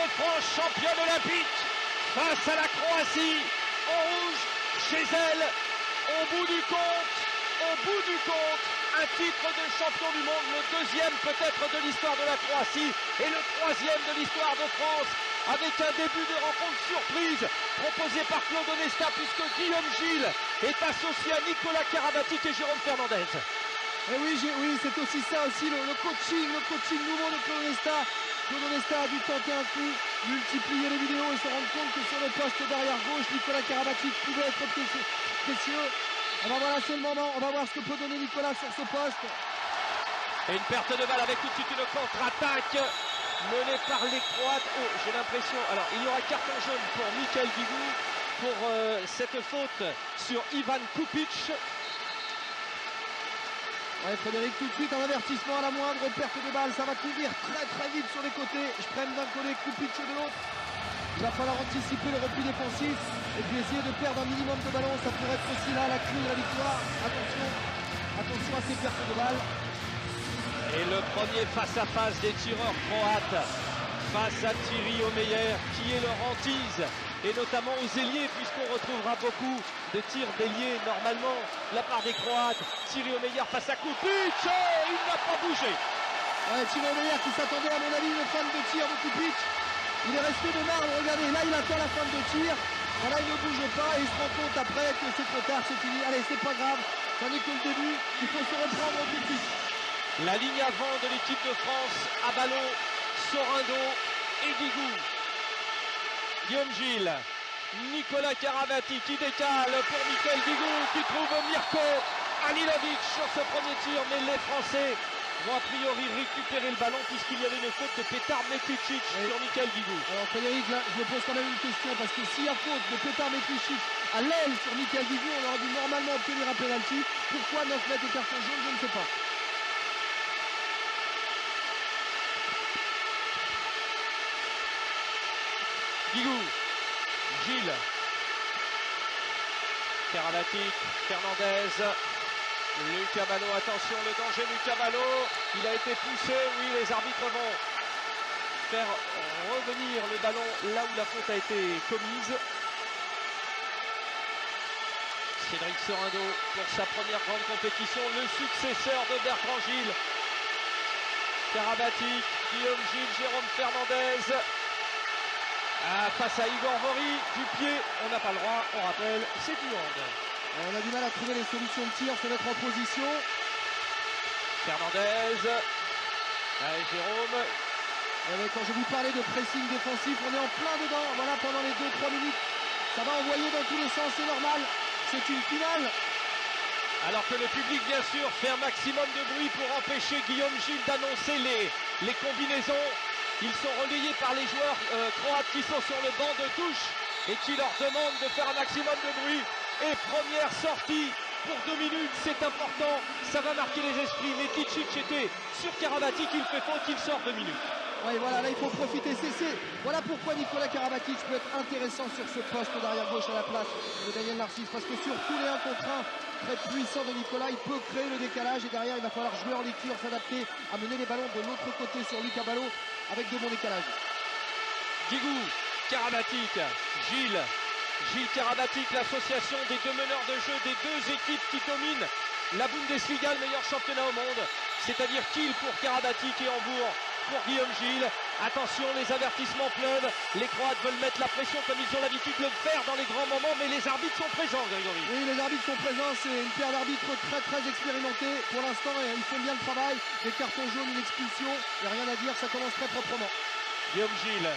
de France, championne olympique, face à la Croatie, en rouge, chez elle, au bout du compte, un titre de champion du monde, le deuxième peut-être de l'histoire de la Croatie et le troisième de l'histoire de France, avec un début de rencontre surprise proposé par Claude Onesta, puisque Guillaume Gilles est associé à Nicolas Karabatic et Jérôme Fernandez. Et oui, c'est aussi ça aussi, le coaching nouveau de Claude Onesta. Claude Onesta a dû tenter un coup, multiplier les vidéos et se rendre compte que sur le poste d'arrière gauche, Nicolas Karabatic pouvait être précieux. On va voir là, c'est le moment, on va voir ce que peut donner Nicolas sur ce poste. Et une perte de balle avec tout de suite une contre-attaque menée par les Croates. Oh, j'ai l'impression, alors il y aura carton jaune pour Michael Guigou pour cette faute sur Ivan Kupic. Ouais, Frédéric, tout de suite un avertissement à la moindre perte de balle, ça va courir très vite sur les côtés. Je prenne d'un côté, Kupic de l'autre. Il va falloir anticiper le repli défensif et puis essayer de perdre un minimum de ballon. Ça pourrait être aussi là la clé de la victoire. Attention à ces pertes de balles. Et le premier face-à-face des tireurs croates face à Thierry Omeyer, qui est leur hantise, et notamment aux ailiers, puisqu'on retrouvera beaucoup de tirs d'ailier normalement de la part des Croates. Thierry Omeyer face à Kupic, il n'a pas bougé. Ouais, Thierry Omeyer qui s'attendait à mon avis une fin de tir de Kupic. Il est resté de marbre, regardez, là il attend la fin de tir. Voilà, il ne bouge pas et il se rend compte après que c'est trop tard, c'est fini. Allez, c'est pas grave, ça n'est que le début, il faut se reprendre tout de suite. La ligne avant de l'équipe de France, à ballon, Sorindo et Guigou. Guillaume Gilles, Nicolas Karabatic qui décale pour Michael Guigou qui trouve Mirko Halilovic sur ce premier tir, mais les Français vont a priori récupérer le ballon puisqu'il y avait une faute de Petar Metlicic sur Michael Guigou. Alors Frédéric, là, je me pose quand même une question, parce que s'il y a faute de Petar Metlicic à l'aile sur Michael Guigou, on aurait dû normalement obtenir un penalty. Pourquoi 9 mètres de carton jaune, je ne sais pas. Guigou, Gilles, Karabatic, Fernandez, Lucas Malo, attention le danger Lucas Malo, il a été poussé, oui les arbitres vont faire revenir le ballon là où la faute a été commise. Cédric Sorindo pour sa première grande compétition, le successeur de Bertrand Gilles. Karabatic, Guillaume Gilles, Jérôme Fernandez. Face à Igor Vori, du pied, on n'a pas le droit, on rappelle, c'est du hand. On a du mal à trouver les solutions de tir, se mettre en position. Fernandez, Jérôme. Quand je vous parlais de pressing défensif, on est en plein dedans, voilà, pendant les 2-3 minutes. Ça va envoyer dans tous les sens, c'est normal, c'est une finale. Alors que le public, bien sûr, fait un maximum de bruit pour empêcher Guillaume Gilles d'annoncer les combinaisons. Ils sont relayés par les joueurs croates qui sont sur le banc de touche et qui leur demandent de faire un maximum de bruit. Et première sortie pour 2 minutes, c'est important, ça va marquer les esprits. Mais Metlicic était sur Karabatic, il fait faute, il sort 2 minutes. Oui, voilà, là il faut profiter. Voilà pourquoi Nicolas Karabatic peut être intéressant sur ce poste d'arrière gauche à la place de Daniel Narcisse. Parce que sur tous les 1 contre 1 très puissants de Nicolas, il peut créer le décalage et derrière il va falloir jouer en lecture, s'adapter, à mener les ballons de l'autre côté sur Lucas Balo avec de bons décalages. Guigou, Karabatic, Gilles Karabatic, l'association des deux meneurs de jeu des deux équipes qui dominent la Bundesliga, le meilleur championnat au monde, c'est-à-dire Kiel pour Karabatic et Hambourg pour Guillaume Gilles. Attention, les avertissements pleuvent, les Croates veulent mettre la pression comme ils ont l'habitude de le faire dans les grands moments, mais les arbitres sont présents, Grégory. Oui, les arbitres sont présents, c'est une paire d'arbitres très expérimentés. Pour l'instant, ils font bien le travail, des cartons jaunes, une expulsion, il n'y a rien à dire, ça commence très proprement. Guillaume Gilles,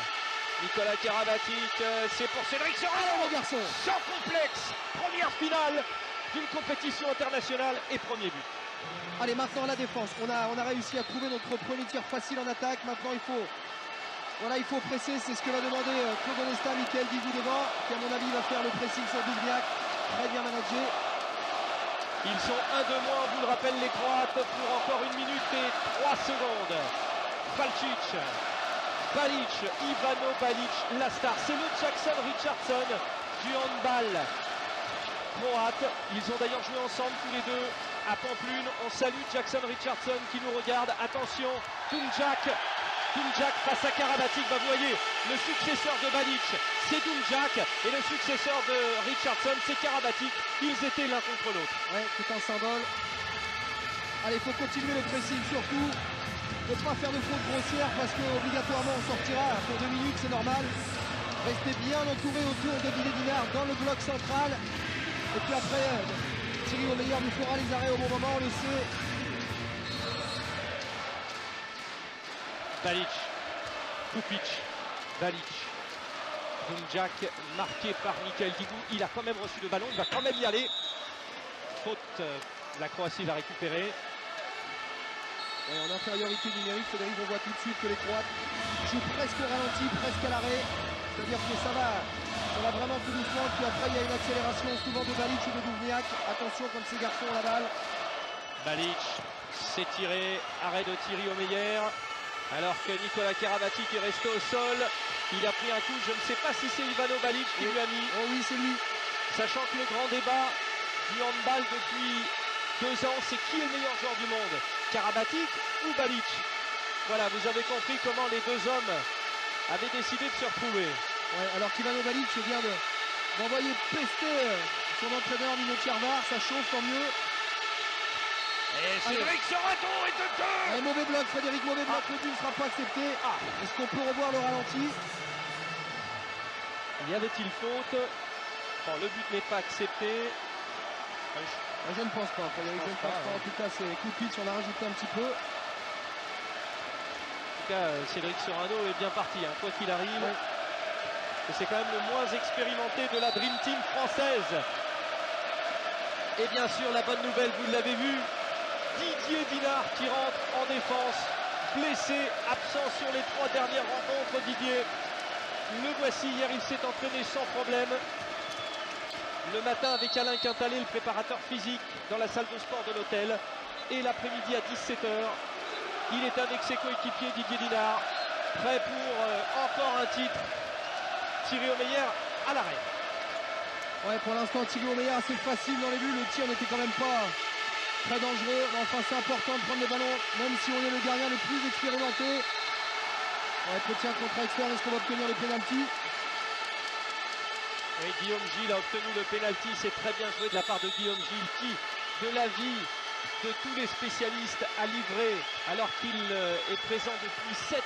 Nicolas Karabatic, c'est pour Cédric Sorindo, garçon, sans complexe, première finale d'une compétition internationale et premier but. Allez, maintenant la défense, on a réussi à trouver notre premier tir facile en attaque. Maintenant il faut presser, c'est ce que va demander Claude Onesta, Michael Guigou devant, qui à mon avis va faire le pressing sur Dubniak, très bien managé. Ils sont 1 de moins, on vous le rappelle, les Croates, pour encore 1 minute et 3 secondes. Falcic, Balic, Ivano Balic, la star, c'est le Jackson Richardson du handball croate. Ils ont d'ailleurs joué ensemble tous les deux à Pamplune. On salue Jackson Richardson qui nous regarde. Attention, Tunjak Doumjak face à Karabatic. Bah, vous voyez, le successeur de Balic, c'est Doumjak, et le successeur de Richardson, c'est Karabatic. Ils étaient l'un contre l'autre. Ouais, c'est un symbole. Allez, il faut continuer le pressing surtout. Ne pas faire de faute grossière parce qu'obligatoirement on sortira pour 2 minutes, c'est normal. Restez bien entouré autour de Didier Dinard dans le bloc central. Et puis après, Thierry Omeyer nous fera les arrêts au bon moment, on le sait. Balic, Kupic, Balic, Doumjak marqué par Michael Guigou. Il a quand même reçu le ballon, il va quand même y aller. Faute, la Croatie va récupérer. Et en infériorité numérique, Frédéric, on voit tout de suite que les Croates jouent presque au ralenti, presque à l'arrêt. C'est-à-dire que ça va vraiment tout doucement. Puis après, il y a une accélération souvent de Balic ou de Douvniak. Attention quand ces garçons ont la balle. Balic s'est tiré, arrêt de Thierry Omeyer. Alors que Nicolas Karabatic est resté au sol. Il a pris un coup, je ne sais pas si c'est Ivano Balic qui lui a mis. Oh oui, c'est lui. Sachant que le grand débat du handball depuis 2 ans, c'est qui est le meilleur joueur du monde, Karabatic ou Balic? Voilà, vous avez compris comment les deux hommes avaient décidé de se retrouver. Ouais, alors qu'Ivano Balic vient d'envoyer pester son entraîneur Nino Tchervar, ça chauffe, tant mieux. Et Cédric Sorato est de deux. Allez, mauvais bloc, Frédéric, mauvais bloc, le but ne sera pas accepté. Est-ce qu'on peut revoir le ralenti? Y avait-il faute? Bon, le but n'est pas accepté. Je ne pense pas, Frédéric, je ne pense pas. En tout cas, c'est coup de pitch, on a rajouté un petit peu. En tout cas, Cédric Sorano est bien parti, hein, quoi qu'il arrive. Ouais. Et c'est quand même le moins expérimenté de la Dream Team française. Et bien sûr, la bonne nouvelle, vous l'avez vu, Didier Dinard qui rentre en défense, blessé, absent sur les 3 dernières rencontres. Didier, le voici, hier il s'est entraîné sans problème. Le matin avec Alain Quintalé, le préparateur physique, dans la salle de sport de l'hôtel. Et l'après-midi à 17 h, il est avec ses coéquipiers Didier Dinard, prêt pour encore un titre. Thierry Omeyer à l'arrêt. Ouais, pour l'instant, Thierry Omeyer assez facile dans les buts. Le tir n'était quand même pas très dangereux. Mais enfin, c'est important de prendre le ballon, même si on est le gardien le plus expérimenté. Ouais, petit contre expert, est-ce qu'on va obtenir le pénalty? Oui, Guillaume Gilles a obtenu le pénalty. C'est très bien joué de la part de Guillaume Gilles qui, de l'avis de tous les spécialistes, a livré, alors qu'il est présent depuis 7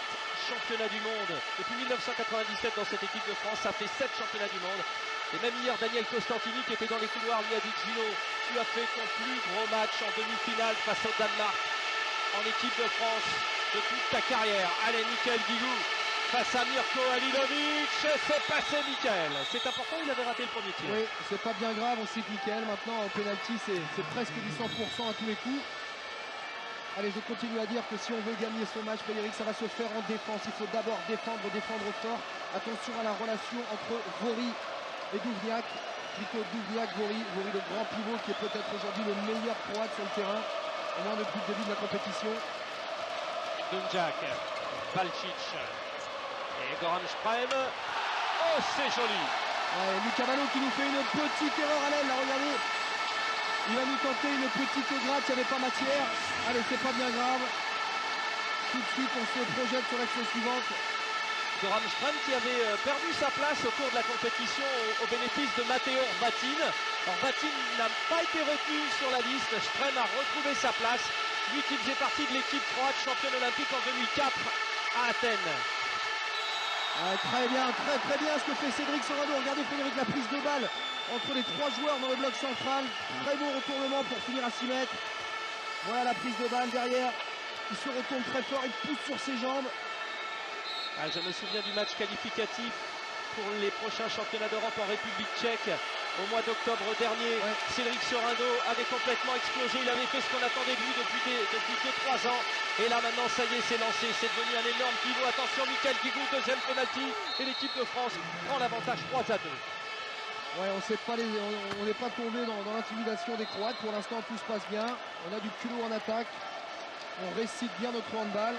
championnats du monde, depuis 1997 dans cette équipe de France, ça fait 7 championnats du monde. Et même hier, Daniel Costantini qui était dans les couloirs lui a dit: Gino, tu as fait ton plus gros match en demi-finale face au Danemark en équipe de France de toute ta carrière. Allez, Michael Guigou face à Mirko Halilovic, c'est passé Michael. C'est important, il avait raté le premier tir. Oui, c'est pas bien grave, on sait que Michael maintenant en pénalty c'est presque du 100% à tous les coups. Allez, je continue à dire que si on veut gagner ce match, Frédéric, ça va se faire en défense. Il faut d'abord défendre fort. Attention à la relation entre Vori et Douvniak. Plutôt Douvniak, Vori le grand pivot qui est peut-être aujourd'hui le meilleur croate sur le terrain, au moins depuis le début de la compétition. Doumjak, Balcic et Goran Šprem. Oh, c'est joli. Ouais, Lucas Malo qui nous fait une petite erreur à l'aile, là, regardez. Il va nous tenter une petite gratte, il n'y avait pas matière. Allez, c'est pas bien grave. Tout de suite, on se projette sur l'action suivante. Goran Šprem qui avait perdu sa place au cours de la compétition au bénéfice de Matteo Vatin. Alors Vatin n'a pas été retenu sur la liste. Šprem a retrouvé sa place. Lui qui faisait partie de l'équipe croate championne olympique en 2004 à Athènes. Très bien ce que fait Cédric Sorano. Regardez Frédéric, la prise de balle entre les 3 joueurs dans le bloc central. Très beau retournement pour finir à 6 mètres. Voilà la prise de balle derrière. Il se retourne très fort, il pousse sur ses jambes. Je me souviens du match qualificatif pour les prochains championnats d'Europe en République tchèque au mois d'octobre dernier. Ouais. Cédric Sorano avait complètement explosé, il avait fait ce qu'on attendait de lui depuis 2-3 ans. Et là maintenant, ça y est, c'est lancé, c'est devenu un énorme pivot. Attention, Michael Guigou, deuxième penalty. Et l'équipe de France prend l'avantage 3-2. Ouais, on n'est pas tombé dans l'intimidation des Croates. Pour l'instant, tout se passe bien. On a du culot en attaque. On récite bien notre handball.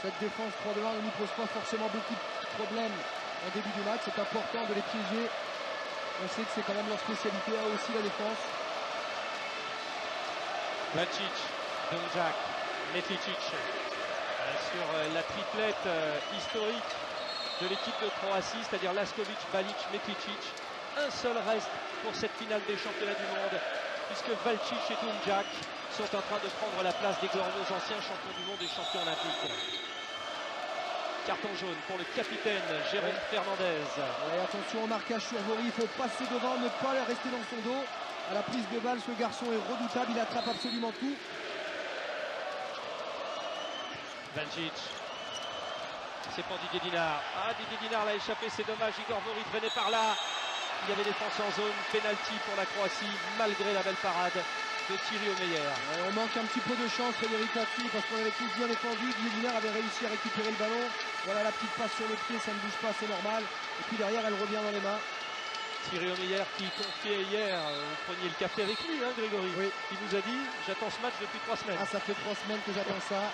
Cette défense 3-2-1 ne nous pose pas forcément beaucoup de problèmes en début du match. C'est important de les piéger. On sait que c'est quand même leur spécialité, aussi la défense. Balcic, Doumjak, Metlicic. Sur la triplette historique de l'équipe de Croatie, c'est-à-dire Laskovic, Balic, Metlicic. Un seul reste pour cette finale des championnats du monde, puisque Valcic et Dumjak sont en train de prendre la place des glorieux anciens champions du monde et champions olympiques. Carton jaune pour le capitaine Jérôme Fernandez. Ouais, attention au marquage sur Vori, il faut passer devant, ne pas rester dans son dos. À la prise de balle, ce garçon est redoutable, il attrape absolument tout. Valcic. C'est pour Didier Dinard. Ah, Didier Dinard l'a échappé, c'est dommage. Igor Vori traîné par là. Il y avait défense en zone, penalty pour la Croatie, malgré la belle parade de Thierry Omeyer. Ouais, on manque un petit peu de chance, Frédéric là-dessus, parce qu'on avait tous bien défendu. Didier Dinard avait réussi à récupérer le ballon. Voilà la petite passe sur le pied, ça ne bouge pas, c'est normal. Et puis derrière, elle revient dans les mains. Thierry Omeyer qui confiait hier, vous preniez le café avec lui, hein, Grégory. Oui. Il nous a dit, j'attends ce match depuis 3 semaines. Ah, ça fait 3 semaines que j'attends ça.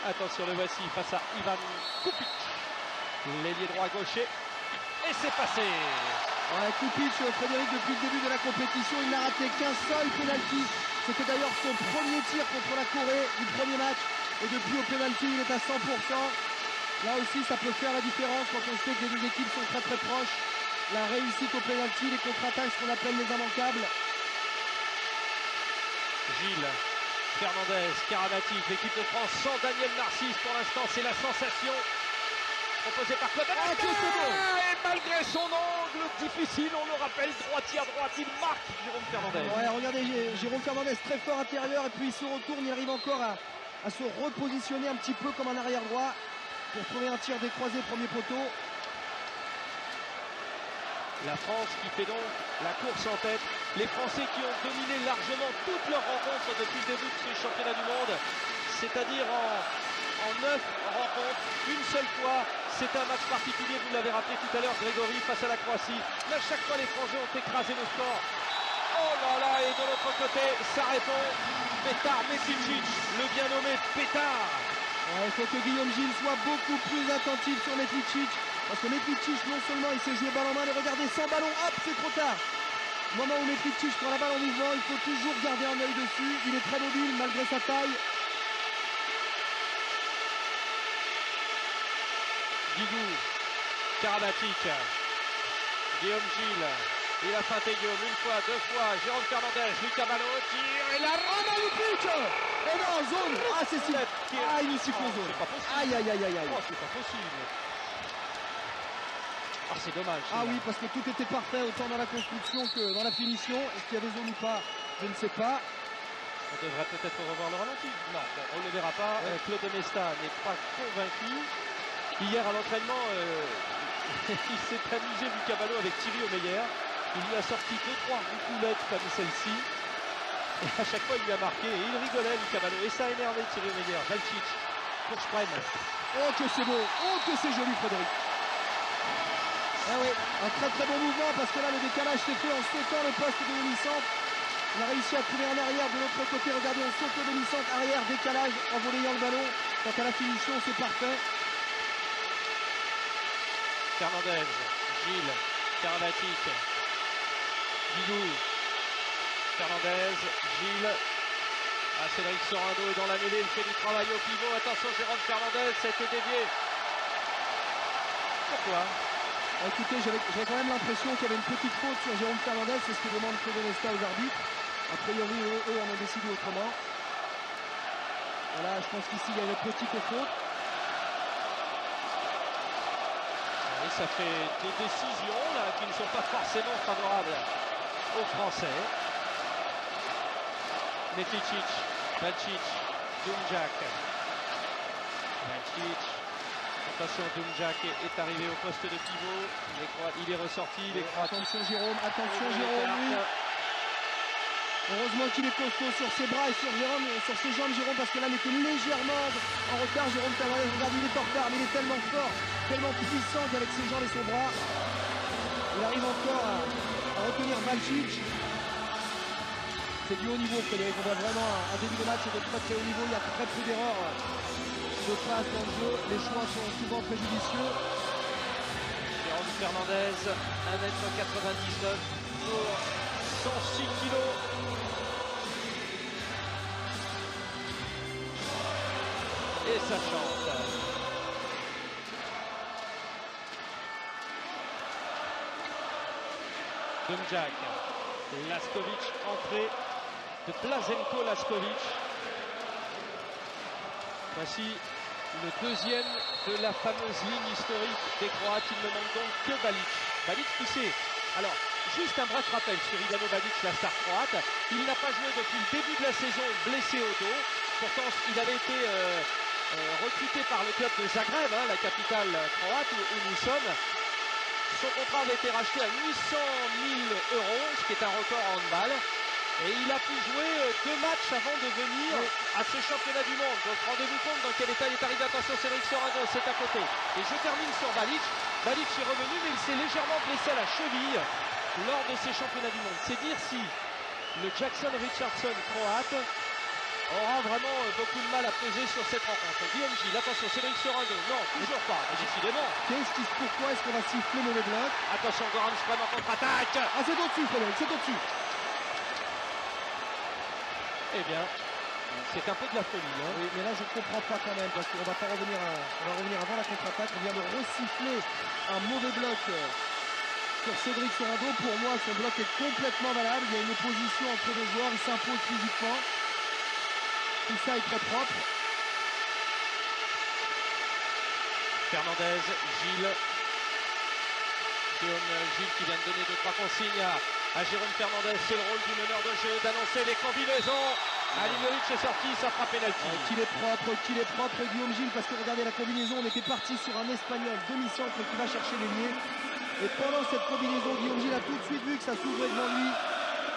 Attention, le voici face à Ivan Kupic, l'ailier droit gaucher. Et c'est passé. Ouais, Kupic, Frédéric, depuis le début de la compétition, il n'a raté qu'un seul penalty. C'était d'ailleurs son premier tir contre la Corée du premier match. Et depuis au penalty, il est à 100%. Là aussi, ça peut faire la différence quand on sait que les deux équipes sont très très proches. La réussite au penalty, les contre-attaques, ce qu'on appelle les immanquables. Gilles, Fernandez, Karabatic, l'équipe de France sans Daniel Narcisse pour l'instant, c'est la sensation. Proposé par Claude. Ah, que c'est beau. Et malgré son angle difficile, on le rappelle, droitier à droite, il marque Jérôme Fernandez. Ouais, regardez, Jérôme Fernandez très fort intérieur et puis il se retourne, il arrive encore à se repositionner un petit peu comme un arrière droit pour trouver un tir décroisé premier poteau. La France qui fait donc la course en tête. Les Français qui ont dominé largement toutes leurs rencontres depuis le début de ces championnats du monde, c'est-à-dire en 9 rencontres, une seule fois. C'est un match particulier, vous l'avez rappelé tout à l'heure, Grégory, face à la Croatie. Mais à chaque fois, les Français ont écrasé le score. Oh là là, et de l'autre côté, ça répond. Petar Metlicic, le bien nommé Petar. Ouais, il faut que Guillaume Gilles soit beaucoup plus attentif sur Metlicic. Parce que Metlicic, non seulement il sait jouer balle en main, mais regardez, sans ballon, hop, c'est trop tard. Au moment où Metlicic prend la balle en mouvement, il faut toujours garder un œil dessus. Il est très mobile malgré sa taille. Guigou, Karabatic, Guillaume Gilles, il a feinté Guillaume une fois, 2 fois, Jérôme Fernandez, Lucas Ballot, tire et la rame à Lupic. Et non, en zone. Ah, c'est si. Ah, il nous siffle en zone. C'est pas possible. Aïe, aïe, aïe, aïe, aïe. Oh, c'est pas possible. Ah, c'est dommage. Ah oui, parce que tout était parfait, autant dans la construction que dans la finition. Est-ce qu'il y avait zone ou pas? Je ne sais pas. On devrait peut-être revoir le ralenti. Non, bon, on ne le verra pas. Ouais. Claude Mesta n'est pas convaincu. Hier à l'entraînement, il s'est amusé Lucas Ballot avec Thierry Omeyer. Il lui a sorti 2-3 roucoulettes comme celle-ci. Et à chaque fois, il lui a marqué. Et il rigolait, Lucas Ballot. Et ça a énervé Thierry Omeyer. Valcic, pour Sprem. Oh, que c'est beau. Oh, que c'est joli, Frédéric. Ah oui, un très très bon mouvement parce que là, le décalage s'est fait en sautant le poste de demi-centre. On a réussi à trouver un arrière de l'autre côté. Regardez, on saute le demi-centre, arrière, décalage en volleyant le ballon. Quant à la finition, c'est parfait. Fernandez, Gilles, Karabatic, Guigou, Fernandez, Gilles. Ah, Cédric Sorando est dans la mêlée, il fait du travail au pivot. Attention, Jérôme Fernandez, c'était dévié. Pourquoi? Écoutez, j'avais quand même l'impression qu'il y avait une petite faute sur Jérôme Fernandez. C'est ce que demande Claude Mesta aux arbitres. A priori, eux en ont décidé autrement. Voilà, je pense qu'ici, il y a une petite faute. Et ça fait 2 décisions là, qui ne sont pas forcément favorables aux Français. Metlicic, Valcic, Dumjak. Valcic. Attention, Dumjak est arrivé au poste de pivot. Il est ressorti. Attention Jérôme, oui. Heureusement qu'il est costaud sur ses bras et sur ses jambes, Jérôme, parce que là, il était légèrement en retard. Jérôme Fernandez, regarde, il est en retard, mais il est tellement fort, tellement puissant qu'avec ses jambes et son bras, il arrive encore à retenir Valcic. C'est du haut niveau, Frédéric. On voit vraiment un début de match de très très haut niveau. Il y a très peu d'erreurs de passe dans le jeu. Les choix sont souvent très judicieux. Jérôme Fernandez, 1m99 pour 106 kg. Et ça chante. Dumjak, Laskovic, entrée de Blaženko Laskovic. Voici le deuxième de la fameuse ligne historique des Croates. Il ne manque donc que Balic. Balic qui sait. Alors, juste un bref rappel sur Ivano Balic, la star croate. Il n'a pas joué depuis le début de la saison, blessé au dos. Pourtant, il avait été recruté par le club de Zagreb, la capitale croate où nous sommes. Son contrat avait été racheté à 800 000 euros, ce qui est un record en handball. Et il a pu jouer 2 matchs avant de venir à ce championnat du monde. Donc rendez-vous compte dans quel état il est arrivé. Attention, Cédric Sorado, c'est à côté. Et je termine sur Balic. Balic est revenu, mais il s'est légèrement blessé à la cheville lors de ces championnats du monde. C'est dire si le Jackson Richardson croate aura vraiment beaucoup de mal à peser sur cette rencontre. Guillaume Gilles, attention, Cédric Sorado, non, toujours pas, décidément. Pourquoi est-ce qu'on va siffler mauvais bloc? Attention, Goran Strem en contre-attaque. Ah, c'est au-dessus, Frédéric, c'est au-dessus. Eh bien, c'est un peu de la folie. Oui, mais là je ne comprends pas quand même, parce qu'on va pas revenir, on va revenir avant la contre-attaque. On vient de resiffler un mauvais bloc sur Cédric Sorado. Pour moi, son bloc est complètement valable. Il y a une opposition entre deux joueurs, il s'impose physiquement. Tout ça est très propre. Fernandez, Gilles. Gilles qui vient de donner 2-3 consignes à Jérôme Fernandez. C'est le rôle du meneur de jeu d'annoncer les combinaisons. Alimovic est sorti, ça fera pénalty. Qu'il est propre Guillaume Gilles, parce que regardez la combinaison, on était parti sur un Espagnol demi-centre qui va chercher l'ailier. Et pendant cette combinaison, Guillaume Gilles a tout de suite vu que ça s'ouvrait devant lui.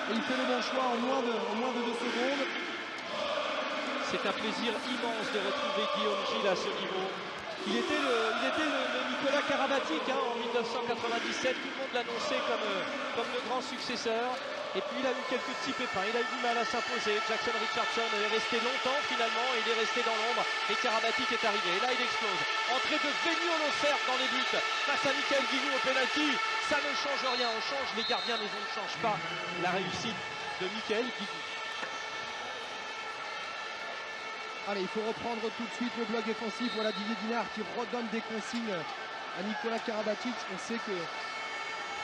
Et il fait le bon choix en moins de 2 secondes. C'est un plaisir immense de retrouver Guillaume Gilles à ce niveau. Il était le Nicolas Karabatic en 1997. Tout le monde l'annonçait comme le grand successeur. Et puis il a eu quelques petits pépins. Il a eu du mal à s'imposer. Jackson Richardson est resté longtemps finalement. Il est resté dans l'ombre. Et Karabatic est arrivé. Et là il explose. Entrée de Benio Losser dans les buts. Face à Michael Guigou au penalty. Ça ne change rien. On change les gardiens mais on ne change pas la réussite de Michael Guigou. Allez, il faut reprendre tout de suite le bloc défensif. Voilà Didier Dinard qui redonne des consignes à Nicolas Karabatic. On sait que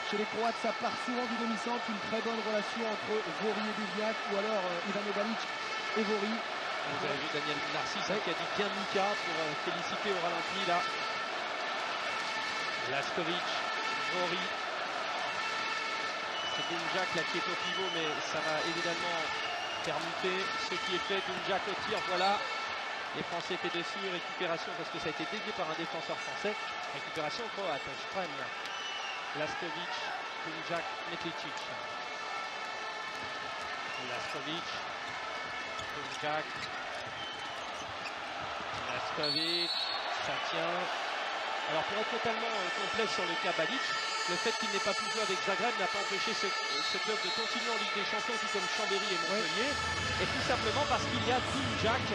chez les Croates, ça part souvent du demi-centre. Une très bonne relation entre Vori et Duvniak, ou alors Ivano Balic et Vori. Vous avez vu Daniel Narcisse qui a dit bien Mika pour féliciter au ralenti là. Laskovic, Vori. C'est Dumjak là qui est au pivot, mais ça va évidemment permuter ce qui est fait. Dumjak au tir, voilà. Les Français étaient dessus, récupération parce que ça a été dévié par un défenseur français. Récupération croate, Strem, Laskovic, Dumjak, Metlicic. Laskovic, Dumjak, Laskovic, ça tient. Alors pour être totalement complet sur le cas Balic, le fait qu'il n'ait pas pu jouer avec Zagreb n'a pas empêché ce club de continuer en Ligue des Champions, tout comme Chambéry et Montpellier. Et tout simplement parce qu'il y a Dumjak,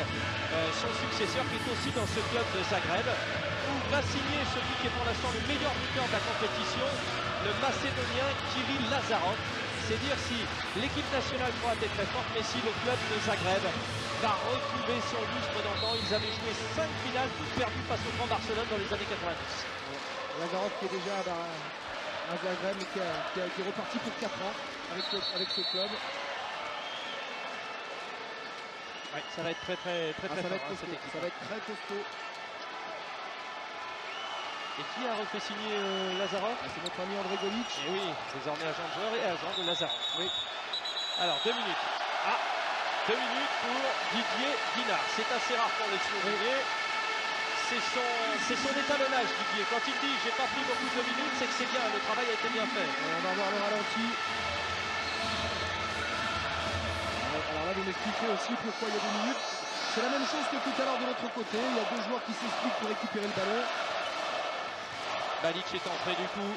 son successeur, qui est aussi dans ce club de Zagreb, où va signer celui qui est pour l'instant le meilleur buteur de la compétition, le Macédonien Kiril Lazarov. C'est dire si l'équipe nationale croate est très forte, mais si le club de Zagreb va retrouver son lustre d'antan. Ils avaient joué 5 finales, toutes perdues face au Grand Barcelone dans les années 90. Lazarov qui est déjà à Zagreb, mais qui est reparti pour 4 ans avec ce club. Ouais, ça va être très fort, cette équipe. Ça va être très costaud. Et qui a refait signer Lazarov? C'est notre ami André Golic. Et oui, désormais agent de joueur et agent de Lazarov. Oui. Alors 2 minutes. 2 minutes pour Didier Dinard. C'est assez rare pour le souligner. C'est son étalonnage, Didier. Quand il dit j'ai pas pris beaucoup de minutes, c'est que c'est bien, le travail a été bien fait. On va voir le ralenti. Alors là, vous m'expliquez aussi pourquoi il y a 2 minutes. C'est la même chose que tout à l'heure de l'autre côté. Il y a 2 joueurs qui s'expliquent pour récupérer le ballon. Balic est entré du coup.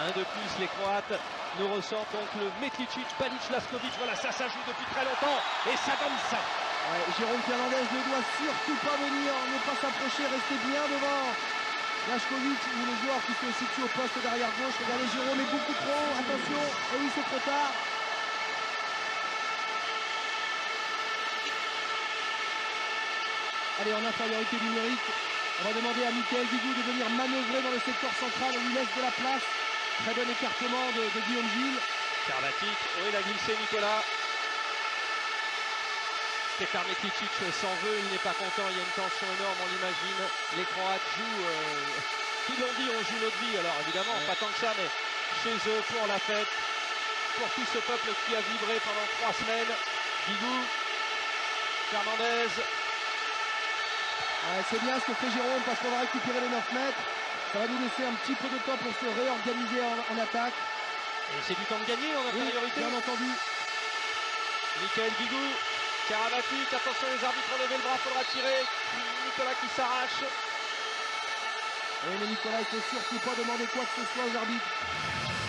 Un de plus, les Croates nous ressortent donc le Metlicic, Balic, Laskovic. Voilà, ça joue depuis très longtemps et ça donne ça. Ouais, Jérôme Fernandez ne doit surtout pas venir, ne pas s'approcher, rester bien devant Laskovic ou le joueur qui se situe au poste d'arrière gauche. Regardez, Jérôme est beaucoup trop haut, attention, et oui, c'est trop tard. Allez, en infériorité numérique, on va demander à Michael Guigou de venir manœuvrer dans le secteur central. On lui laisse de la place. Très bon écartement de Guillaume Gilles. Karabatic, oui, il a glissé Nicolas. Petar Mekičić s'en veut, il n'est pas content, il y a une tension énorme, on l'imagine. Les Croates jouent, ils l'ont dit, on joue notre vie, alors évidemment, pas tant que ça, mais chez eux, pour la fête, pour tout ce peuple qui a vibré pendant 3 semaines. Guigou, Fernandez. Ouais, c'est bien ce que fait Jérôme parce qu'on va récupérer les 9 mètres. Ça va nous laisser un petit peu de temps pour se réorganiser en attaque. Et c'est du temps de gagner en infériorité. Oui, bien entendu. Michael Guigou, Karabatic, attention les arbitres ont levé le bras, faudra tirer. Nicolas qui s'arrache. Oui, mais Nicolas, il ne faut surtout pas demander quoi que ce soit aux arbitres.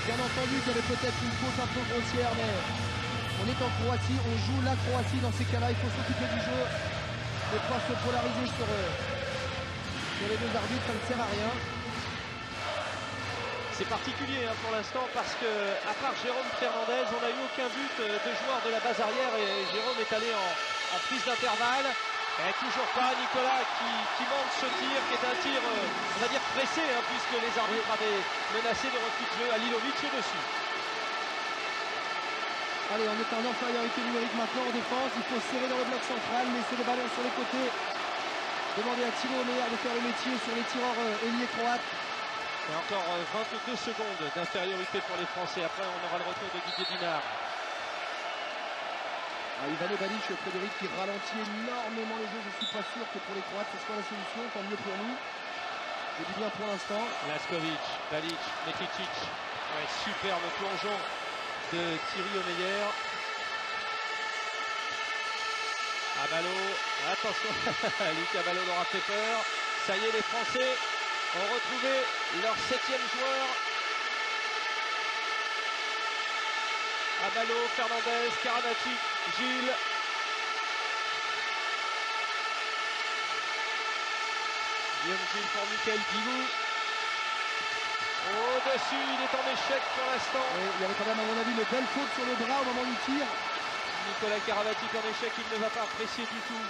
Bien entendu qu'il y avait peut-être une faute un peu grossière, mais on est en Croatie, on joue la Croatie. Dans ces cas-là, il faut s'occuper du jeu, ne pas se polariser sur les deux arbitres, ça ne sert à rien. C'est particulier pour l'instant parce que, à part Jérôme Fernandez, on n'a eu aucun but de joueur de la base arrière et Jérôme est allé en prise d'intervalle. Et toujours pas Nicolas qui manque ce tir, qui est un tir, on va dire pressé, puisque les arbitres avaient menacé de refus de jeu à Lilovic au-dessus. Allez, on est en infériorité numérique maintenant en défense. Il faut serrer dans le bloc central, laisser les ballons sur les côtés. Demander à Thilo Omer de faire le métier sur les tireurs ailiers croates. Et encore 22 secondes d'infériorité pour les Français. Après, on aura le retour de Didier Dinard. Ivano Balic, Frédéric, qui ralentit énormément le jeu. Je ne suis pas sûr que pour les Croates ce soit la solution, tant mieux pour nous. Je dis bien pour l'instant. Laskovic, Balic, Mekičić. Ouais, superbe plongeon de Thierry Omeyer. Abalo, attention, Lucas Abalo leur a fait peur. Ça y est, les Français ont retrouvé leur 7e joueur. Abalo, Fernandez, Karabatic, Gilles. Guillaume Gilles pour Michael Guigou. Au-dessus, il est en échec pour l'instant. Il y avait quand même, à mon avis, une belle faute sur le bras au moment du tir. Nicolas Karabatic en échec, il ne va pas apprécier du tout.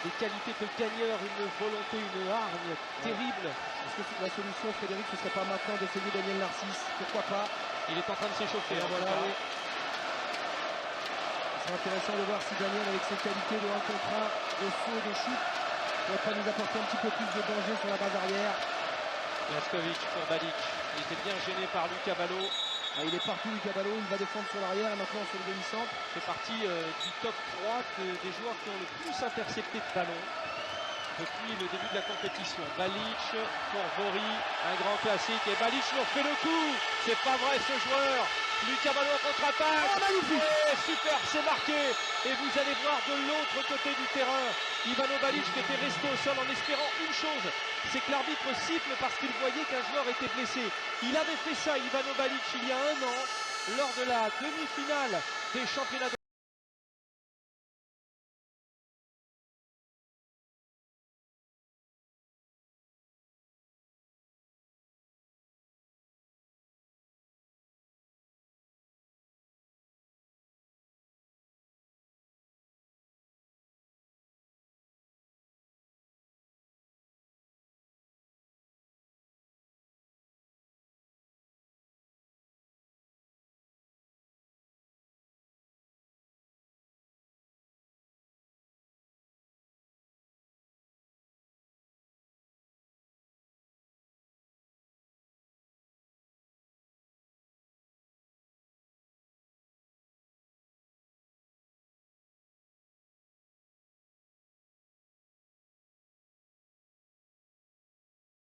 Des qualités de gagneur, une volonté, une hargne terrible. Est-ce que la solution, Frédéric, ce ne serait pas maintenant d'essayer Daniel Narcisse? Pourquoi pas? Il est en train de s'échauffer. Voilà, oui. C'est intéressant de voir si Daniel, avec ses qualités de 1 contre 1, de saut, de shoot, ne pourrait pas nous apporter un petit peu plus de danger sur la base arrière. Laskovic pour Balic. Il était bien gêné par Lucas Abalo. Il est partout, Lucas Abalo, il va défendre sur l'arrière et maintenant sur le demi-centre. C'est parti du top 3 des joueurs qui ont le plus intercepté de ballon depuis le début de la compétition. Balic pour Vori, un grand classique. Et Balic nous refait le coup. C'est pas vrai ce joueur. Lucas Abalo en contre-attaque. Oh, magnifique! Ouais, super, c'est marqué. Et vous allez voir de l'autre côté du terrain Ivano Balic qui était resté au sol en espérant une chose, c'est que l'arbitre siffle parce qu'il voyait qu'un joueur était blessé. Il avait fait ça, Ivano Balic, il y a 1 an, lors de la demi-finale des championnats de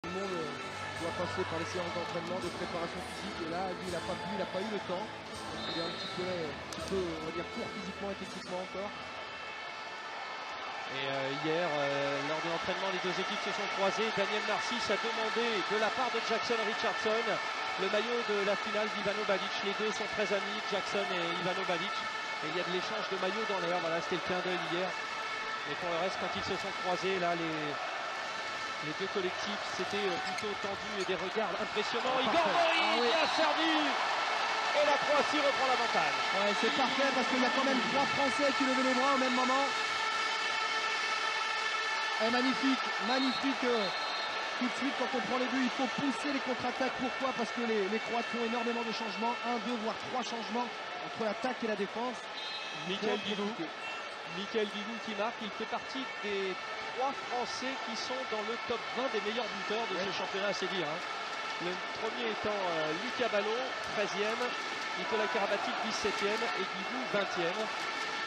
Tout le monde doit passer par les séances d'entraînement, de préparation physique. Et là, lui, il n'a pas eu le temps. Donc, il est un petit peu, on va dire, court physiquement et techniquement encore. Et hier, lors de l'entraînement, les deux équipes se sont croisées. Daniel Narcisse a demandé de la part de Jackson Richardson le maillot de la finale d'Ivano Balic. Les deux sont très amis, Jackson et Ivano Balic. Et il y a de l'échange de maillots dans l'air. Voilà, c'était le clin d'œil hier. Mais pour le reste, quand ils se sont croisés, là, les deux collectifs, c'était plutôt tendu et des regards impressionnants. Igor Mori qui a servi. Et la Croatie reprend l'avantage. Ouais, c'est parfait parce qu'il y a quand même 3 Français qui levaient les bras au même moment. Magnifique, magnifique. Tout de suite, quand on prend les buts, il faut pousser les contre-attaques. Pourquoi? Parce que les Croates font énormément de changements. 1, 2, voire 3 changements entre l'attaque et la défense. Michael Guigou qui marque. Il fait partie des 3 Français qui sont dans le top 20 des meilleurs buteurs de ce championnat, c'est dire. Le premier étant Lucas Ballon, 13e, Nicolas Karabatic, 17e et Guigou, 20e.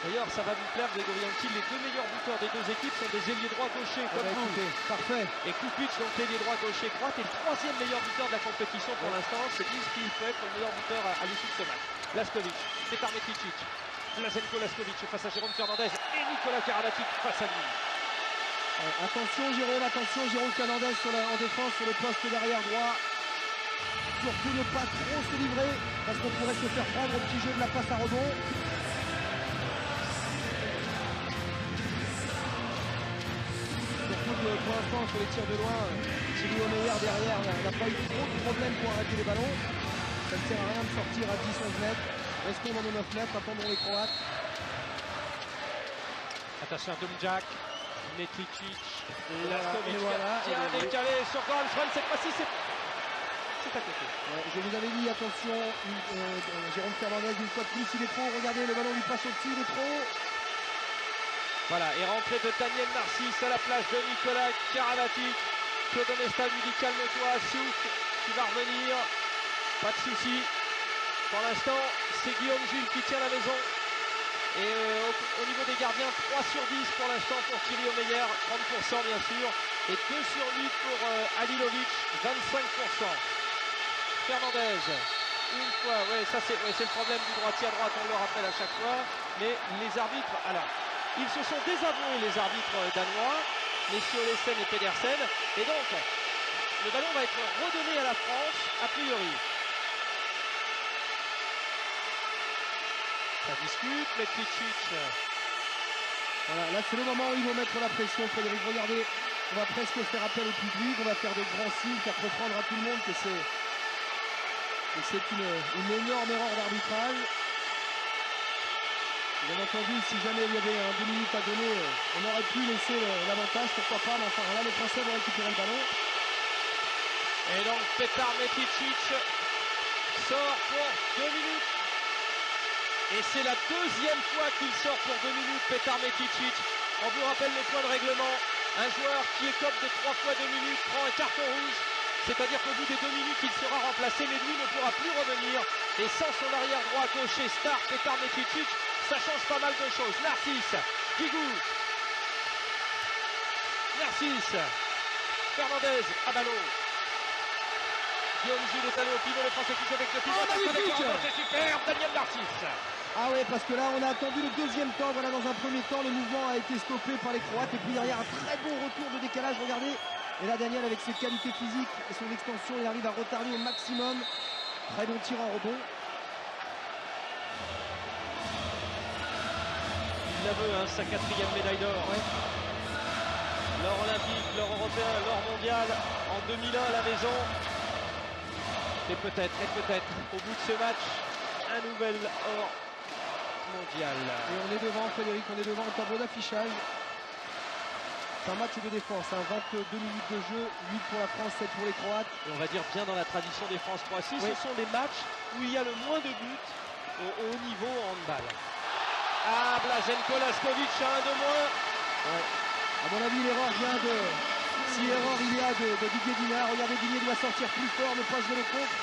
D'ailleurs, ça va vous plaire, Grégory Anquil, les 2 meilleurs buteurs des 2 équipes sont des ailiers droit-gauchers comme vous. Écoutez, parfait. Et Kupic, donc l'ailier droit-gaucher croate, est le 3e meilleur buteur de la compétition pour l'instant. C'est lui ce qu'il faut être le meilleur buteur à l'issue de ce match. Laskovic, Petar Meticic, Blaženko Laskovic face à Jérôme Fernandez et Nicolas Karabatic face à lui. Attention Jérôme Fernandez en défense sur le poste d'arrière droit. Surtout ne pas trop se livrer parce qu'on pourrait se faire prendre au petit jeu de la passe à rebond. Surtout que pour l'instant sur les tirs de loin, Thierry Omeyer derrière n'a pas eu trop de problèmes pour arrêter les ballons. Ça ne sert à rien de sortir à 10-11 mètres. Restons dans nos 9 mètres, attendons les Croates. Attention à Domjak, Meticic, Laskovic, voilà, tiens, décalé sur Goldschön, cette fois-ci c'est à côté. Ouais, je vous avais dit, attention, Jérôme Fernandez une fois de plus, il est trop, regardez, le ballon lui passe au-dessus, il est trop. Voilà, et rentrée de Daniel Narcisse à la place de Nicolas Karabatic. Claude Onesta lui dit calme-toi, souffle, tu vas revenir, pas de soucis. Pour l'instant, c'est Guillaume Jules qui tient la maison. Et au niveau des gardiens, 3 sur 10 pour l'instant pour Thierry Omeyer, 30% bien sûr. Et 2 sur 8 pour Alilovic, 25%. Fernandez, une fois, ouais, ça c'est le problème du droitier à droite, on le rappelle à chaque fois. Mais les arbitres, alors, ils se sont désavoués les arbitres danois, messieurs Olesen et Pedersen. Et donc, le ballon va être redonné à la France, a priori. Ça discute, Meticic. Voilà, là c'est le moment où ils vont mettre la pression, Frédéric. Regardez, on va presque faire appel au public, on va faire de grands signes, faire comprendre à tout le monde que c'est une énorme erreur d'arbitrage. Bien entendu, si jamais il y avait 2 minutes à donner, on aurait pu laisser l'avantage, pourquoi pas, mais enfin là les Français vont récupérer le ballon. Et donc Petar Meticic sort pour 2 minutes. Et c'est la 2e fois qu'il sort pour 2 minutes, Petar Meticic. On vous rappelle le point de règlement. Un joueur qui écope de 3 fois 2 minutes prend un carton rouge. C'est-à-dire qu'au bout des 2 minutes, il sera remplacé, mais lui ne pourra plus revenir. Et sans son arrière droit gaucher star, Petar Meticic, ça change pas mal de choses. Narcisse, Guigou, Narcisse, Fernandez, à ballon. Guillaume Jules est allé au pivot, le Français qui joue avec le pivot. C'est superbe, Daniel Narcisse. Ah ouais, parce que là on a attendu le 2e temps. Voilà, dans un premier temps le mouvement a été stoppé par les Croates et puis derrière un très bon retour de décalage, regardez. Et là Daniel avec ses qualités physiques et son extension, il arrive à retarder au maximum. Très bon tir en rebond. Il la veut, hein, sa 4e médaille d'or. Ouais. L'or olympique, l'or européen, l'or mondial en 2001 à la maison. Et peut-être, au bout de ce match, un nouvel or mondial. Et on est devant, Frédéric, on est devant au tableau d'affichage. C'est un match de défense, 22 minutes de jeu, 8 pour la France, 7 pour les Croates. Et on va dire bien dans la tradition des France-Croatie, oui. Ce sont les matchs où il y a le moins de buts au haut niveau en handball. Ah, Blaženko Laskovic a un de moins. Ouais. À mon avis, l'erreur vient de... Si erreur il y a de Didier Dinard, regardez, Didier doit sortir plus fort, ne pas jouer le contre.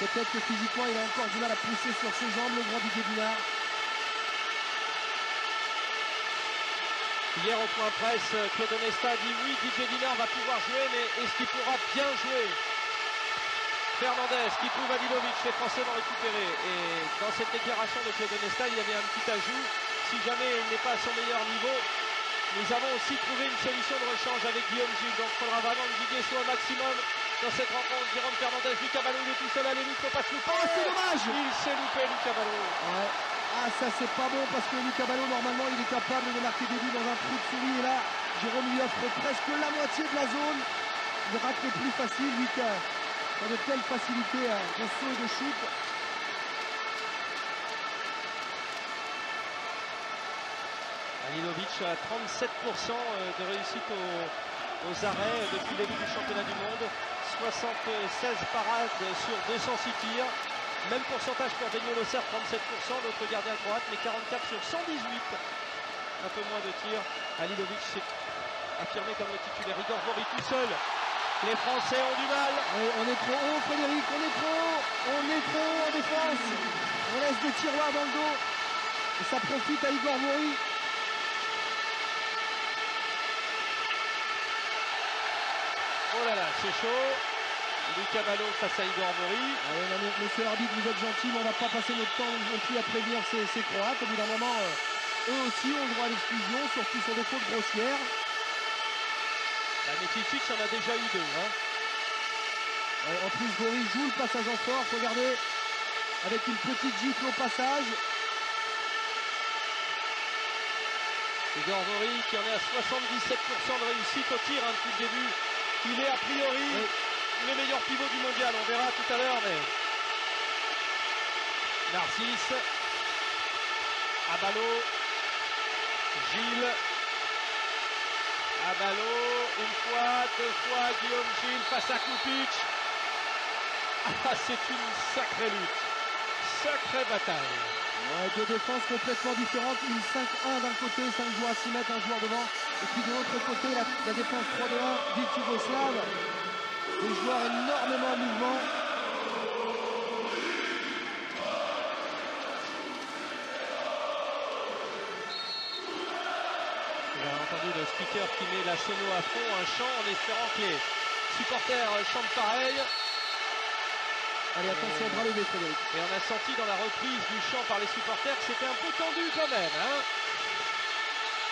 Peut-être que physiquement, il a encore du mal à pousser sur ses jambes, le grand Didier Dinard. Hier au point presse, Claude Onesta dit oui, Didier Dinard va pouvoir jouer, mais est-ce qu'il pourra bien jouer? Fernandez qui trouve Adilovic, les Français vont récupérer. Et dans cette déclaration de Claude Onesta, il y avait un petit ajout. Si jamais il n'est pas à son meilleur niveau, nous avons aussi trouvé une solution de rechange avec Guillaume Jules. Donc il faudra vraiment que Didier soit au maximum dans cette rencontre. Jérôme Fernandez, Lucas Ballon, il est tout seul à l'élite, faut pas se louper. Oh, c'est dommage! Il s'est loupé, Lucas Ballon. Ouais. Ah, ça c'est pas bon parce que Lucas Ballon, normalement, il est capable de marquer des buts dans un trou de souris. Et là, Jérôme lui offre presque la moitié de la zone. Il rate les plus faciles, lui qui a de telles facilités de saut et de shoot. Halilovic à 37% de réussite aux arrêts depuis le début du championnat du monde. 76 parades sur 206 tirs. Même pourcentage pour Daniel Osser, 37%, notre gardien à droite, mais 44 sur 118. Un peu moins de tirs. Halilovic s'est affirmé comme le titulaire. Igor Vori tout seul. Les Français ont du mal. Oui, on est trop haut, Frédéric, on est trop haut. On est trop haut en défense. On laisse des tiroirs dans le dos. Et ça profite à Igor Vori. Oh là là, c'est chaud. Lucas Ballot face à Igor Vori. Allez, non, monsieur l'arbitre, vous êtes gentil, mais on ne va pas passer notre temps non plus à prévenir ces Croates. Au bout d'un moment, eux aussi ont le droit à l'exclusion, surtout sur des fautes grossières. Mais Ticic en a déjà eu deux. Hein. Ouais, en plus, Vori joue le passage en force. Regardez, avec une petite gifle au passage. Igor Vori qui en est à 77% de réussite au tir depuis le début. Il est a priori le meilleur pivot du mondial. On verra tout à l'heure. Mais Narcisse, Abalo, Gilles, Abalo, une fois, deux fois, Guillaume Gilles face à Kupic. Ah, c'est une sacrée lutte, sacrée bataille. Ouais, deux défenses complètement différentes, une 5-1 d'un côté, 5 joueurs à 6 mètres, un joueur devant, et puis de l'autre côté la défense 3-2-1 dite yougoslave, des joueurs énormément en mouvement. Vous avez entendu le speaker qui met la sono à fond, un chant en espérant que les supporters chantent pareil. Allez, attention, bras levé, Frédéric. Et on a senti dans la reprise du chant par les supporters que c'était un peu tendu quand même. Hein.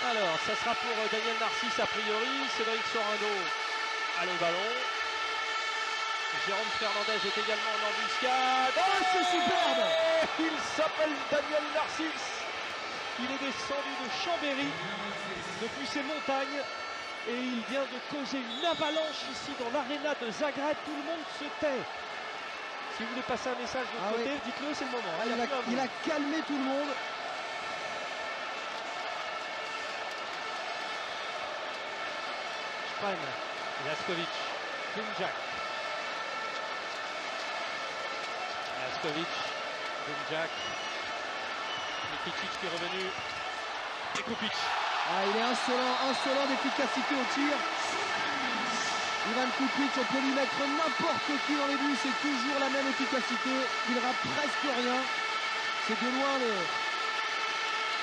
Alors, ça sera pour Daniel Narcisse a priori. Cédric Sorando a le ballon. Jérôme Fernandez est également en embuscade. Oh, c'est superbe! Il s'appelle Daniel Narcisse. Il est descendu de Chambéry depuis ces montagnes. Et il vient de causer une avalanche ici dans l'aréna de Zagreb. Tout le monde se tait. Si vous voulez passer un message de côté, oui. dites-le, c'est le moment. Ah, il a calmé tout le monde. Span, Laskovic, Dumjak. Laskovic, Dumjak. Nikicic qui est revenu. Et Kupic. Ah, il est insolent d'efficacité au tir. Ivan Kupic, on peut lui mettre n'importe qui dans les buts, c'est toujours la même efficacité. Il rate presque rien. C'est de loin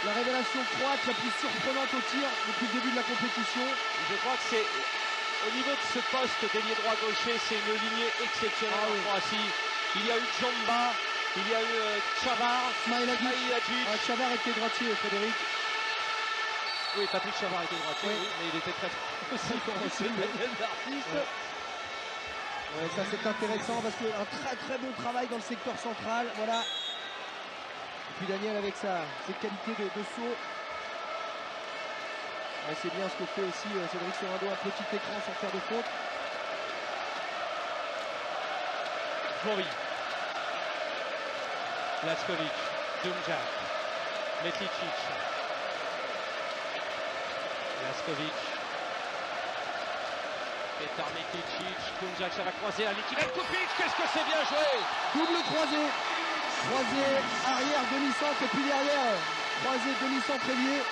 la révélation croate la plus surprenante au tir depuis le début de la compétition. Je crois que c'est au niveau de ce poste d'ailier droit gaucher, c'est une lignée exceptionnelle en Croatie. Il y a eu Djomba, il y a eu Chavar, Smajilagic. Chavar était droitier, Frédéric. Oui, Patrick Chavar était droitier, oui, mais il était très aussi pour Daniel Narcisse. Ouais, ça c'est intéressant parce qu'un très bon travail dans le secteur central. Voilà. Et puis Daniel avec ses qualités de saut. Ouais, c'est bien ce que fait aussi Cédric Sorando, un petit écran sans faire de faute. Vori, Laskovic, Dumjak, Metlicic, Laskovic, Petar Metlicic, Dumjak, ça va croiser à l'équipe. Kupic, qu'est-ce que c'est bien joué! Double croisé arrière, demi-centre, et puis derrière, croisé, demi-centre ailier.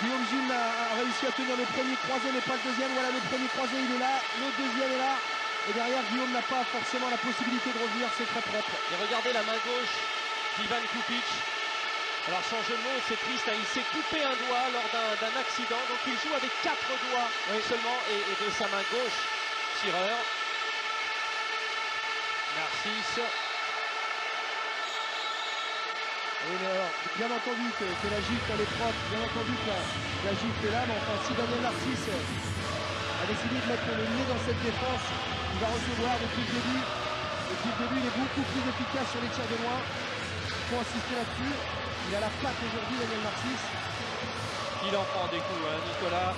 Guillaume Gilles a réussi à tenir le premier croisé, mais pas le deuxième. Voilà, le premier croisé, il est là, le deuxième est là. Et derrière, Guillaume n'a pas forcément la possibilité de revenir, c'est très propre. Et regardez la main gauche d'Ivan Kupic. Alors sans jeu de mots, c'est triste, hein, il s'est coupé un doigt lors d'un accident, donc il joue avec 4 doigts seulement, et de sa main gauche, tireur. Narcisse. Oui, mais alors, bien entendu que la gifle elle est propre, bien entendu que la gifle est là, mais enfin si Daniel Narcisse a décidé de mettre le nez dans cette défense, il va recevoir depuis le début. Depuis le début, il est beaucoup plus efficace sur les tirs de loin. Il faut insister là-dessus. Il a la patte aujourd'hui, Daniel Narcisse. Il en prend des coups, hein, Nicolas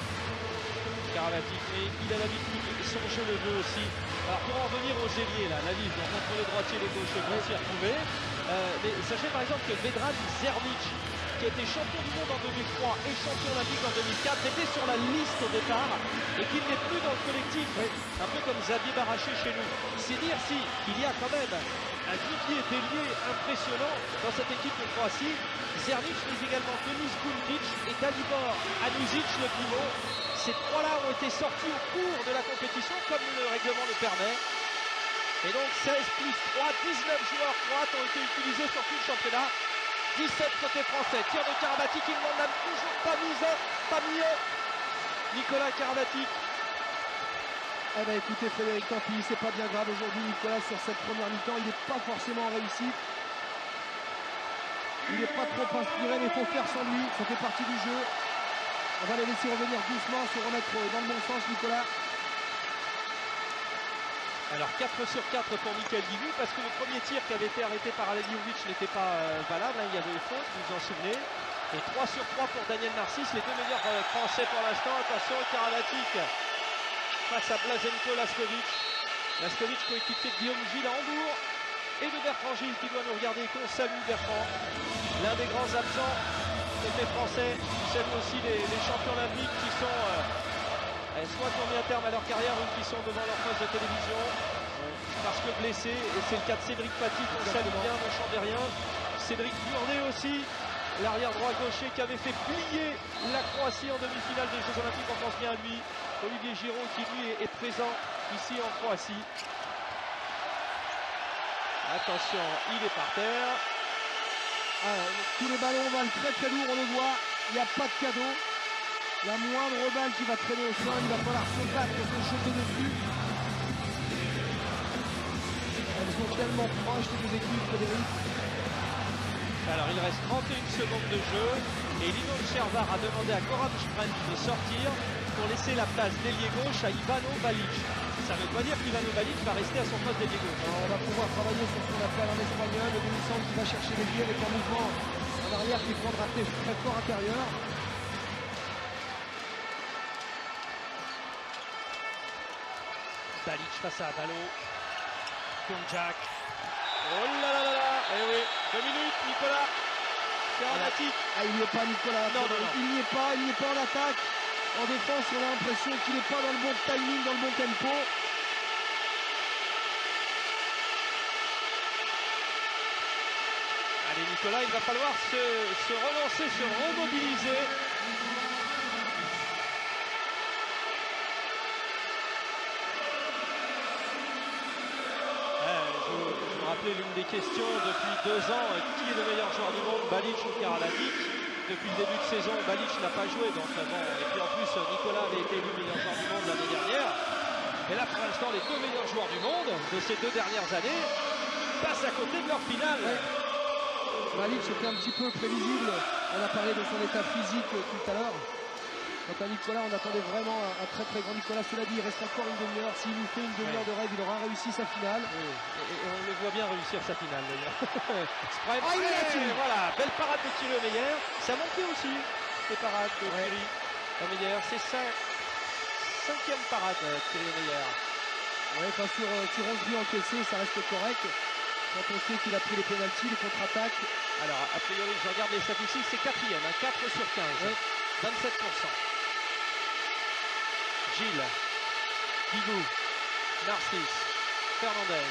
Karabatic, mais il a l'habitude, son jeu le veut aussi. Alors pour en venir aux ailiers, là, la livre entre les droitiers et les gauchers, on s'y est retrouvé. Mais sachez par exemple que Vedrad Zernic qui a été champion du monde en 2003 et champion olympique en 2004, était sur la liste au départ et qu'il n'est plus dans le collectif. Un peu comme Xavier Baraché chez nous. C'est dire si il y a quand même un vivier d'ailier impressionnant dans cette équipe de Croatie. Zernic, mais également Denis Bundic et Dalibor Anuzic, le pivot. Ces trois-là ont été sortis au cours de la compétition, comme le règlement le permet. Et donc 16 plus 3, 19 joueurs croates ont été utilisés sur tout le championnat. 17 côté français. Tir de Karabatic, il n'en a toujours pas mis un. Nicolas Karabatic. Eh bien écoutez Frédéric, tant pis, c'est pas bien grave aujourd'hui. Nicolas sur cette première mi-temps, il n'est pas forcément réussi. Il n'est pas trop inspiré, mais il faut faire sans lui, ça fait partie du jeu. On va les laisser revenir doucement, se remettre dans le bon sens, Nicolas. Alors 4 sur 4 pour Michael Guigou, parce que le premier tir qui avait été arrêté par Aleviovic n'était pas valable, hein, il y avait une faute, vous vous en souvenez. Et 3 sur 3 pour Daniel Narcisse, les deux meilleurs français pour l'instant. Attention, Karabatic face à Blaženko Laskovic. Laskovic coéquipier de Guillaume Gilles à Hambourg et de Bertrand Gilles qui doit nous regarder, qu'on salue Bertrand, l'un des grands absents côté français. Qui salue aussi les champions olympiques qui sont soit qui ont mis un terme à leur carrière ou qui sont devant leur poste de télévision parce que blessés. Et c'est le cas de Cédric Paty qu'on salue bien, ne changez rien. Cédric Burdet aussi, l'arrière droit gaucher qui avait fait plier la Croatie en demi-finale des Jeux Olympiques. On pense bien à lui. Olivier Giroud qui lui est présent ici en Croatie. Attention, il est par terre. Tous les ballons valent très très lourd, on le voit. Il n'y a pas de cadeau. La moindre balle qui va traîner au sol, il va falloir se battre pour se jeter dessus. Elles sont tellement proches les deux équipes, Frédéric. Alors il reste 31 secondes de jeu et Lino Cervar a demandé à Goran Šprent de sortir pour laisser la place d'ailier gauche à Ivano Balic. Ça ne veut pas dire qu'Ivano Balic va rester à son poste d'ailier gauche. Alors, on va pouvoir travailler sur ce qu'on appelle en espagnol, le demi-centre qui va chercher l'ailier avec un mouvement en arrière qui prendra très fort intérieur. Balic face à Balo. Konjak. Oh là là là là. Eh oui, 2 minutes, Nicolas Karabatic. Il n'y est pas, Nicolas. Non. Il n'y est pas en attaque. En défense, on a l'impression qu'il n'est pas dans le bon timing, dans le bon tempo. Allez Nicolas, il va falloir se relancer, se remobiliser. Je me rappelais l'une des questions depuis 2 ans, qui est le meilleur joueur du monde, Balic ou Karabatic? Depuis le début de saison, Balic n'a pas joué, donc bon, et puis en plus Nicolas avait été élu meilleur joueur du monde l'année dernière. Et là pour l'instant, les 2 meilleurs joueurs du monde de ces 2 dernières années passent à côté de leur finale. Balic, c'était un petit peu prévisible. On a parlé de son état physique tout à l'heure. Quant à Nicolas, on attendait vraiment un très très grand Nicolas. Cela dit, il reste encore une demi-heure. S'il nous fait une demi-heure de rêve, il aura réussi sa finale. Oui. Et on le voit bien réussir sa finale d'ailleurs. Il est là-dessus. Voilà, belle parade de Thierry Meyer. Ça montait aussi, les parades de Thierry Meyer. C'est 5e parade Thierry Meyer. Oui, pas sur 11 buts encaissés, ça reste correct. Quand on sait qu'il a pris les pénaltys, les contre-attaques. Alors, a priori, je regarde les statistiques, c'est 4e, 4 sur 15, 27%. Gilles, Guigou, Narcisse, Fernandez.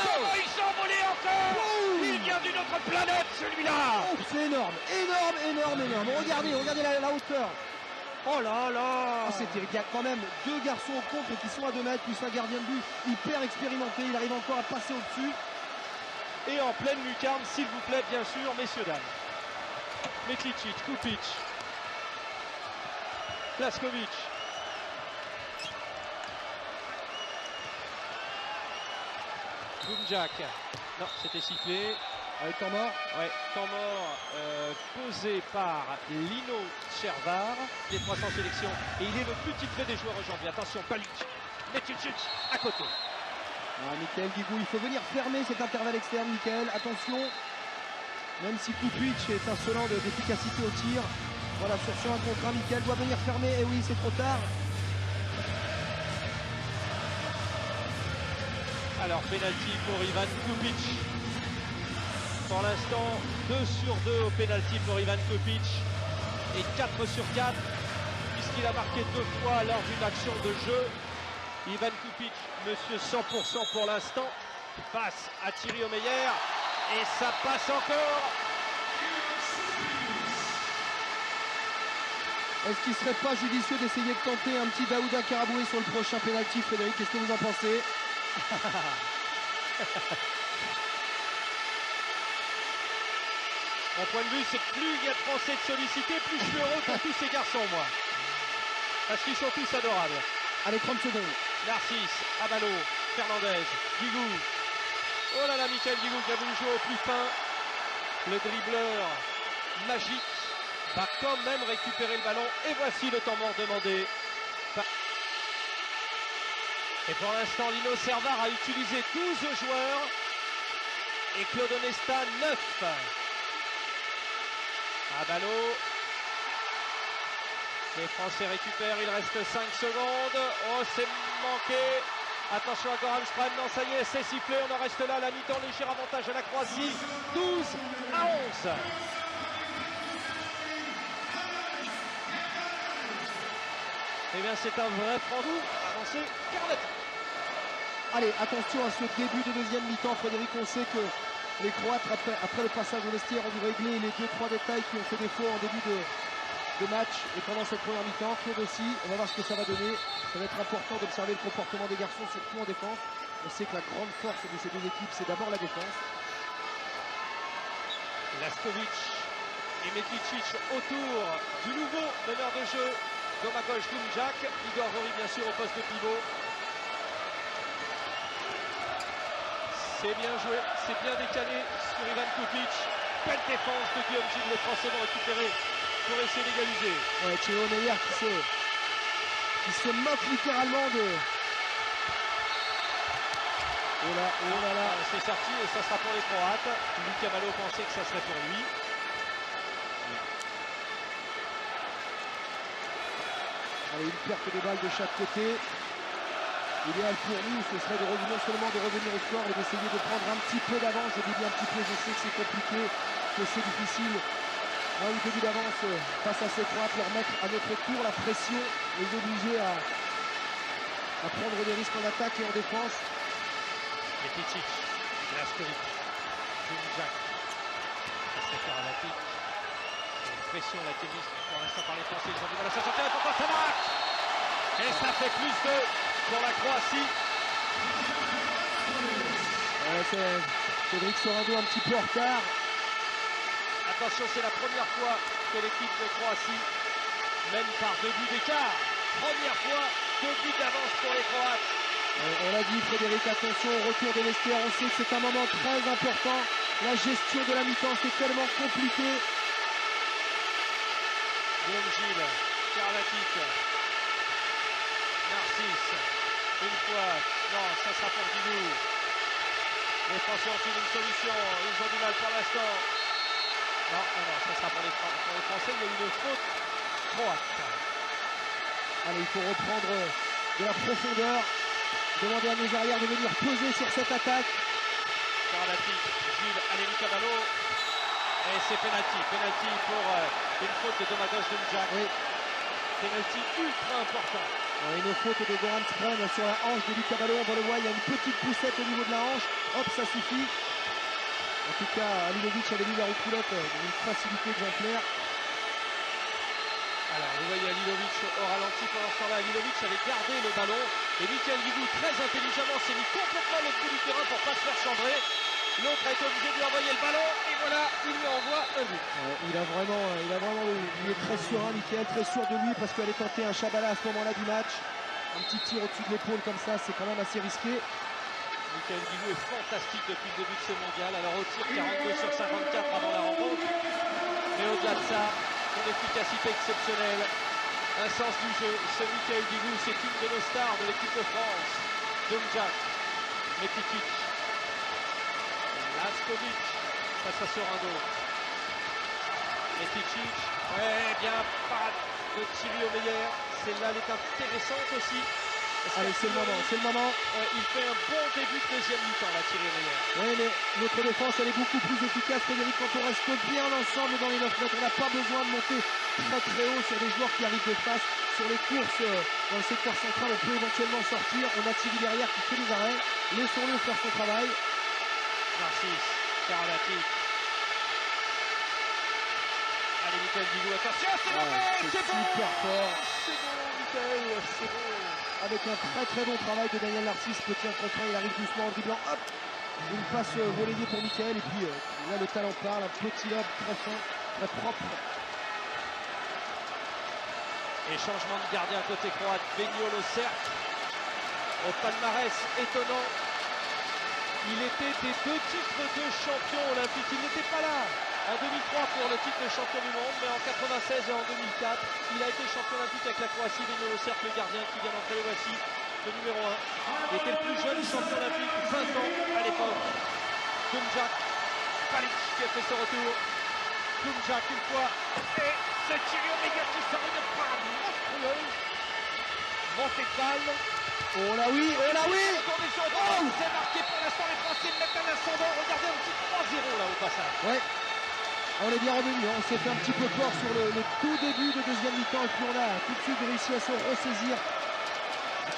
Comment il s'est envolé encore! Il vient d'une autre planète, celui-là! C'est énorme. Regardez la hauteur. Oh là là! C'est terrible. Il y a quand même 2 garçons au contre qui sont à 2 mètres, plus un gardien de but hyper expérimenté. Il arrive encore à passer au-dessus. Et en pleine lucarne, s'il vous plaît, bien sûr, messieurs, dames. Metlicic, Kupic, Laskovic. Bunjak. Non, c'était sifflé. Avec temps mort. Ouais, temps mort posé par Lino Cervar, des 300 sélections. Et il est le plus titré des joueurs aujourd'hui. Attention, Balic, Metlicic à côté. Michael Guigou, il faut venir fermer cet intervalle externe, Michael. Attention, même si Kupic est insolent d'efficacité au tir. Voilà, sur ce 1 contre 1, Michael doit venir fermer. Et oui, c'est trop tard. Alors, penalty pour Ivan Kupic. Pour l'instant, 2 sur 2 au pénalty pour Ivan Kupic et 4 sur 4 puisqu'il a marqué 2 fois lors d'une action de jeu. Ivan Kupic, monsieur 100% pour l'instant, passe à Thierry Omeyer et ça passe encore. Est-ce qu'il ne serait pas judicieux d'essayer de tenter un petit Daouda Karaboué sur le prochain pénalty, Frédéric? Qu'est-ce que vous en pensez? Mon point de vue, c'est que plus il y a de Français de sollicités, plus je suis heureux pour tous ces garçons, moi. Parce qu'ils sont tous adorables. Allez, 30 secondes. Narcisse, Abalo, Fernandez, Guigou. Oh là là, Michael Guigou qui a voulu jouer au plus fin. Le dribbleur magique va quand même récupérer le ballon. Et voici le temps mort demandé. Et pour l'instant, Lino Servar a utilisé 12 joueurs. Et Claude Onesta, 9. Abalo. Les Français récupèrent, il reste 5 secondes. Oh, c'est manqué. Attention à Goran Strand, non, ça y est, c'est sifflé. On en reste là, la mi-temps, léger avantage à la Croatie. 12-11. Eh bien, c'est un vrai franc-doux. Avancé, Karlatic. Allez, attention à ce début de deuxième mi-temps, Frédéric. On sait que les Croates, après le passage au vestiaire, ont dû régler les 2-3 détails qui ont fait défaut en début de match et pendant cette première mi-temps. Claude aussi, on va voir ce que ça va donner. Ça va être important d'observer le comportement des garçons, surtout en défense. On sait que la grande force de ces deux équipes, c'est d'abord la défense. Laskovic et Meticic autour du nouveau meneur de jeu, Domagoj Dumjak. Igor Vori, bien sûr, au poste de pivot. C'est bien joué, c'est bien décalé sur Ivan Kupic. Belle défense de Guillaume Gilles, les Français vont récupérer pour essayer d'égaliser. Ouais, Thierry Omeyer qui se moque littéralement de... Oh là, oh là là. C'est sorti et ça sera pour les Croates. Luca Malo pensait que ça serait pour lui. Allez, une perte de balles de chaque côté. Idéal pour nous, ce serait de non seulement de revenir au score et d'essayer de prendre un petit peu d'avance. Je dis bien un petit peu, je sais que c'est compliqué, que c'est difficile. Un ou deux buts d'avance face à ces Croates, leur mettre à notre tour la pression, les obliger à prendre des risques en attaque et en défense. Meticic, Laskovic, Dumjak, c'est Karlatic. Une pression la tennis pour l'instant par les Français, ils ont du mal à s'en sortir et pourtant ça marque. Et ça fait plus de pour la Croatie. C'est Cédric Sorando un petit peu en retard. Attention, c'est la première fois que l'équipe de Croatie mène par 2 buts d'écart. Première fois, 2 buts d'avance pour les Croates. On l'a dit, Frédéric, attention au retour des vestiaires. On sait que c'est un moment très important. La gestion de la mi-temps, c'est tellement compliqué. Guillaume Gilles, Karlatic, Narcisse, une fois, non, ça sera pour Guigou. Les Français ont une solution, ils ont du mal pour l'instant. Non, ça sera pour les Français, il y a eu une faute croate. Allez, il faut reprendre de la profondeur. Demander à nos arrières de venir peser sur cette attaque. Karlatic, Gilles, allez, Luca Malo. Et c'est penalty pour une faute de Domagoj Dumjak. Oui. Penalty ultra important. Une faute de Goran Strand sur la hanche de Luca Malo. On va le voir, il y a une petite poussette au niveau de la hanche. Hop, ça suffit. En tout cas, Alilovic avait mis la roucoulette d'une facilité exemplaire. Alors, vous voyez Alilovic au ralenti pendant ce temps-là. Alilovic avait gardé le ballon. Et Michael Guigou, très intelligemment, s'est mis complètement à l'autre bout du terrain pour ne pas se faire chambrer. L'autre a été obligé de lui envoyer le ballon. Et voilà, il lui envoie un but. Il est très serein, Michael, très sûr de lui parce qu'elle est tentée un Chabala à ce moment-là du match. Un petit tir au-dessus de l'épaule comme ça, c'est quand même assez risqué. Michael Guigou est fantastique depuis le début de ce mondial. Alors au tir 42 sur 54 avant la rencontre. Mais au-delà de ça, son efficacité exceptionnelle, un sens du jeu. Ce Michael Guigou, c'est une de nos stars de l'équipe de France. Dumjak, Meticic, Laskovic face à Sorando. Meticic, ouais, bien parade de Thierry Omeyer. Celle-là, elle est intéressante aussi. Allez, c'est le moment, c'est le moment. Il fait un bon début de deuxième mi-temps, là, Thierry Omeyer. Oui, mais notre défense, elle est beaucoup plus efficace, Frédéric, quand on reste bien ensemble dans les 9 mètres. On n'a pas besoin de monter très très haut sur des joueurs qui arrivent de face. Sur les courses dans le secteur central, on peut éventuellement sortir. On a Thierry derrière qui fait des arrêts. Laissons-le faire son travail. Narcisse, Karabatic. Allez, Michael Guigou, attention, c'est bon, super fort. C'est bon, Michael, c'est bon. Avec un très très bon travail de Daniel Narcisse, petit 1 contre 1, il arrive doucement en dribblant. Hop, une passe relayée pour Michael. Et puis là, le talent parle. Un petit lob très fin, très propre. Et changement de gardien côté croate, Vignol au cercle. Au palmarès étonnant. Il était des 2 titres de champion olympique. Il n'était pas là en 2003 pour le titre de champion du monde, mais en 96 et en 2004, il a été champion olympique avec la Croatie. Vignol au cercle, le gardien qui vient d'entrer, voici le numéro 1. Il était le plus jeune champion olympique, 20 ans à l'époque. Kumjak, Palic qui a fait ce retour. Kumjak une fois. Et c'est Thierry Omeyer qui sort une parade monstrueuse. Montée de balle. Oh là oui, oh là oui. C'est marqué pour l'instant, les Français mettent un ascendant. Regardez un petit 3-0 là au passage. Ouais. On est bien revenu, on s'est fait un petit peu peur sur le tout début de deuxième mi-temps et puis on a tout de suite réussi à se ressaisir.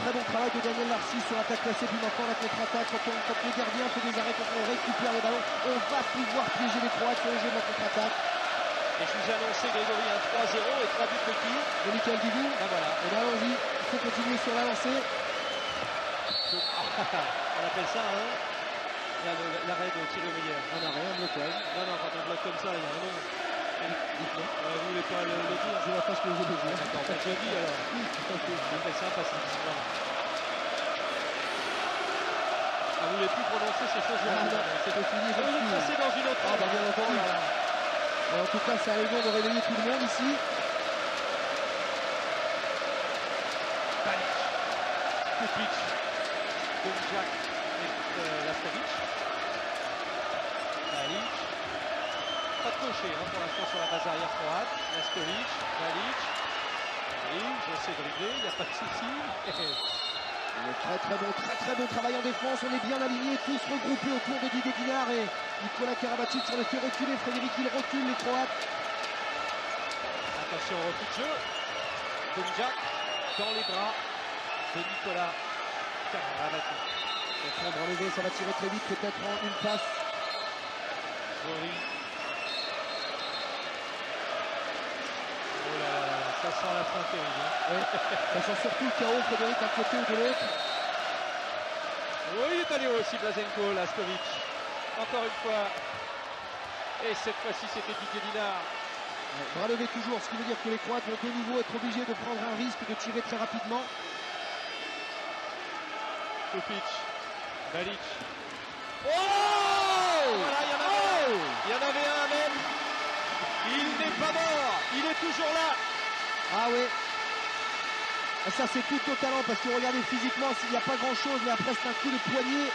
Très bon travail de Daniel Narcisse sur l'attaque placée, puis maintenant la contre-attaque. Quand le gardien fait des arrêts, quand on récupère les ballons, on va pouvoir piéger les Croates sur le jeu de la contre-attaque. Et je vous ai annoncé, Grégory, un 3-0 et 3 buts de qui? De Michael Guigou. Ah voilà. Et bien allons-y, il faut continuer sur la lancée. On appelle ça l'arrêt de Thierry Omeyer. Un arrêt, un blocage. Non, quand on bloque comme ça, il y a un nom. Dites-moi. Vous voulez pas le dire? Je vois pas ce que je veux dire. D'accord, je le dis alors. C'est sympathique. Voilà. Vous voulez plus prononcer ces choses-là? C'est fini, Vous voulez passer dans une autre. Ah bah bien entendu. Et en tout cas, ça a eu bon de réveiller tout le monde ici. Palic, Kupic, Kumjak et Laskovic. Palic. Pas de cocher pour l'instant sur la base arrière croate. Laskovic, Palic. J'essaie de dribbler, il n'y a pas de souci. Très bon travail en défense. On est bien alignés, tous regroupés autour de Didier Guinard et Nikola Karabatic. On les fait reculer. Frédéric, il recule les Croates. Attention au refus de jeu. Kumjak dans les bras de Nikola Karabatic. Prendre enlevé, ça va tirer très vite, peut-être en une passe. Gori. Oh là là, ça sent la fin terrible. Ouais. Ça sent surtout le chaos, Frédéric, d'un côté ou de l'autre. Oui, il est allé aussi, Blazenko, Laskovic. Encore une fois. Et cette fois-ci, c'était Didier Guinard. Bras levé toujours, ce qui veut dire que les Croates vont de nouveau être obligés de prendre un risque de tirer très rapidement. Kupic, Balic. Oh Voilà, il y en avait un même. Il n'est pas mort, il est toujours là. Ah oui. Et ça c'est tout au talent parce que regardez physiquement, il n'y a pas grand chose, mais après c'est un coup de poignet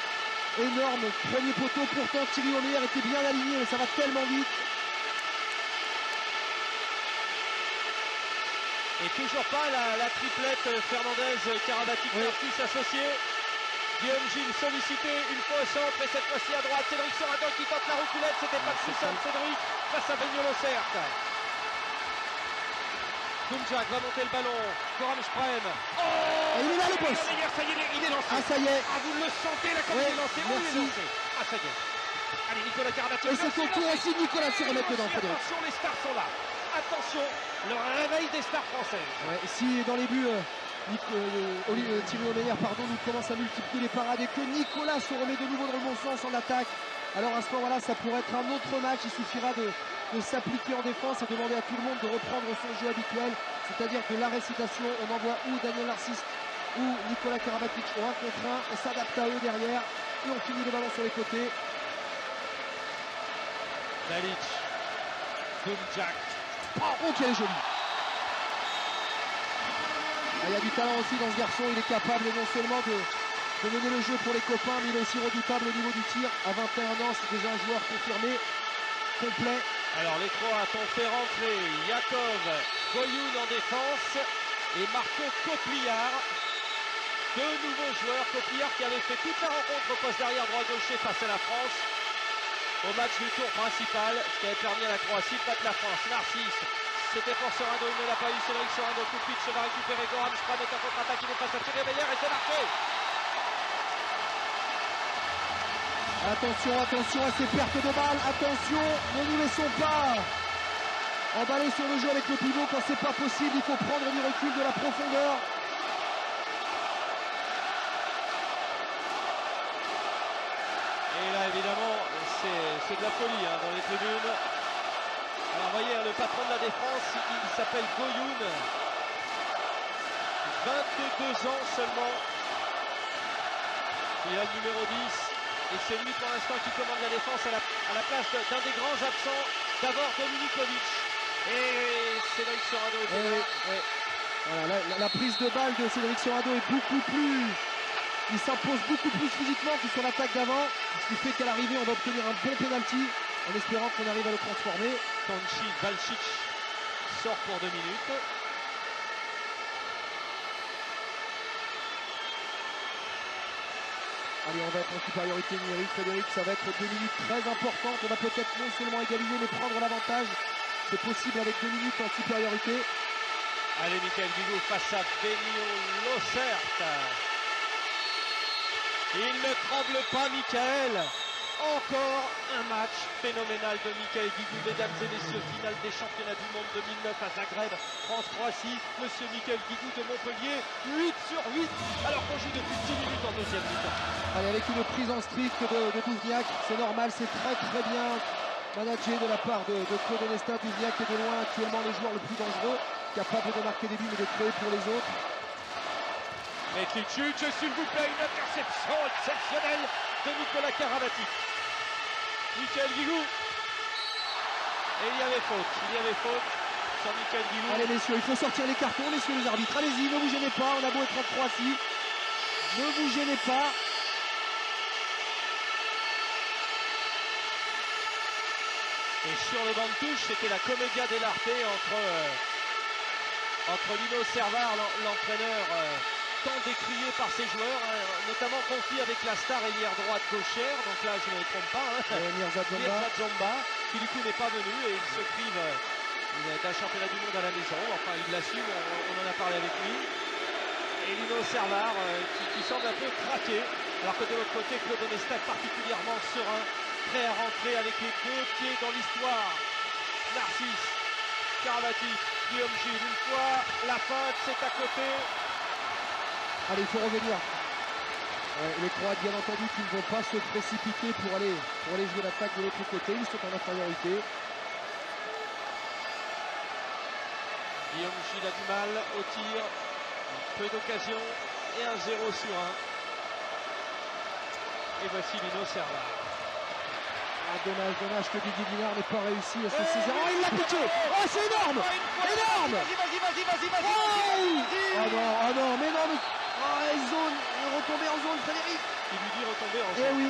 énorme. Premier poteau, pourtant Thierry Omeyer était bien aligné, mais ça va tellement vite. Et toujours pas la triplette Fernandez-Karabatic Narcisse associé. Guillaume Gilles sollicité une fois au centre et cette fois-ci à droite. Cédric Soragon qui tente la reculette, c'était pas plus simple. Cédric face à Vignol au cercle. Kumjak va monter le ballon. Coram Sprem. Oh, et il est là le boss. Ça y est, il est lancé. Ah ça y est. Ah vous le sentez là comme il est lancé. Merci. Il est lancé. Ah ça y est. Allez Nicolas Karabatic. Et c'est au tour aussi de Nicolas de se remettre dedans. Attention, les stars sont là. Attention, le réveil des stars françaises. Ouais, si dans les buts Thierry Omeyer nous commence à multiplier les parades et que Nicolas se remet de nouveau dans le bon sens en attaque, alors à ce moment-là ça pourrait être un autre match. Il suffira de s'appliquer en défense et demander à tout le monde de reprendre son jeu habituel, c'est-à-dire que la récitation, on envoie ou Daniel Narcisse ou Nikola Karabatic au 1 contre 1, on s'adapte à eux derrière et on finit les ballons sur les côtés. Balic, Kumjak. Oh quel est joli. Il y a du talent aussi dans ce garçon, il est capable non seulement de mener le jeu pour les copains, mais il est aussi redoutable au niveau du tir. À 21 ans, c'est déjà un joueur confirmé, complet. Alors les Croates ont fait rentrer Jakov Goyoun en défense et Marco Kopliar. Deux nouveaux joueurs, Kopiar qui avait fait toute la rencontre au poste d'arrière droit gaucher face à la France au match du tour principal, ce qui avait permis à la Croatie de battre la France. Narcisse, c'était pour Sorano, il ne l'a pas eu. Cédric Sorano, coup de pitch, va récupérer Goran Strand, est en contre-attaque, il est face à Thierry Meyer et c'est marqué. Attention, attention à ces pertes de balles, attention, ne nous laissons pas emballer sur le jeu avec le pivot quand c'est pas possible, il faut prendre du recul, de la profondeur. Et là évidemment c'est de la folie hein, dans les tribunes. Alors voyez le patron de la défense, il s'appelle Goyoun, 22 ans seulement, il a le numéro 10. Et c'est lui pour l'instant qui commande la défense à la place d'un des grands absents, d'abord Dominikovic. Et Cédric Sorano était là. Ouais. Voilà, la prise de balle de Cédric Sorano est beaucoup plus... Il s'impose beaucoup plus physiquement que son attaque d'avant. Ce qui fait qu'à l'arrivée, on va obtenir un bon penalty en espérant qu'on arrive à le transformer. Tonchi Balcic sort pour 2 minutes. Allez, on va être en supériorité numérique, Frédéric, ça va être 2 minutes très importantes. On va peut-être non seulement égaliser, mais prendre l'avantage. C'est possible avec 2 minutes en supériorité. Allez, Michael Guigou face à Benio Losert. Il ne tremble pas, Michael. Encore un match phénoménal de Michael Guigou, mesdames et messieurs, finale des championnats du monde 2009 à Zagreb, France-Croatie, monsieur Michael Guigou de Montpellier, 8/8, alors qu'on joue depuis 10 minutes en deuxième mi-temps. Allez, avec une prise en strict de Duvniak, c'est normal, c'est très bien managé de la part de Claude Onesta. Duvniak est de loin actuellement le joueur le plus dangereux, capable de marquer des buts mais de créer pour les autres. Mais Klitschuk, s'il vous plaît, une interception exceptionnelle de Nicolas Karabatic. Michael Guigou. Et il y avait faute sur Michael Guigou. Allez messieurs, il faut sortir les cartons, messieurs les arbitres. Allez-y, ne vous gênez pas, on a beau être en Croatie. Ne vous gênez pas. Et sur le banc de touche, c'était la commedia dell'arte entre Lino Servar, l'entraîneur tant décrié par ses joueurs, notamment confié avec la star ailière droite gauchère, donc là je ne me trompe pas, Mirza Djomba, qui du coup n'est pas venu et il se prive d'un championnat du monde à la maison, enfin il l'assume, on en a parlé avec lui. Et Lino Servar qui semble un peu craqué, alors que de l'autre côté Claude Onesta est particulièrement serein, prêt à rentrer avec les deux pieds dans l'histoire. Narcisse, Karabatic, Guillaume Gilles, une fois la feinte, c'est à côté. Allez, il faut revenir. Les Croates, bien entendu, qui ne vont pas se précipiter pour aller jouer l'attaque de l'autre côté. Ils sont en infériorité. Guillaume Gilles a du mal au tir. Peu d'occasions et un 0 sur 1. Et voici Lino Servar. Ah, dommage que Didier Dinard n'ait pas réussi à se saisir. Oh, il l'a piqué. Oh, c'est énorme. Énorme. Vas-y. Oh non, mais non. Zone, retomber en zone, Frédéric. Il lui dit retomber en zone. Eh oui.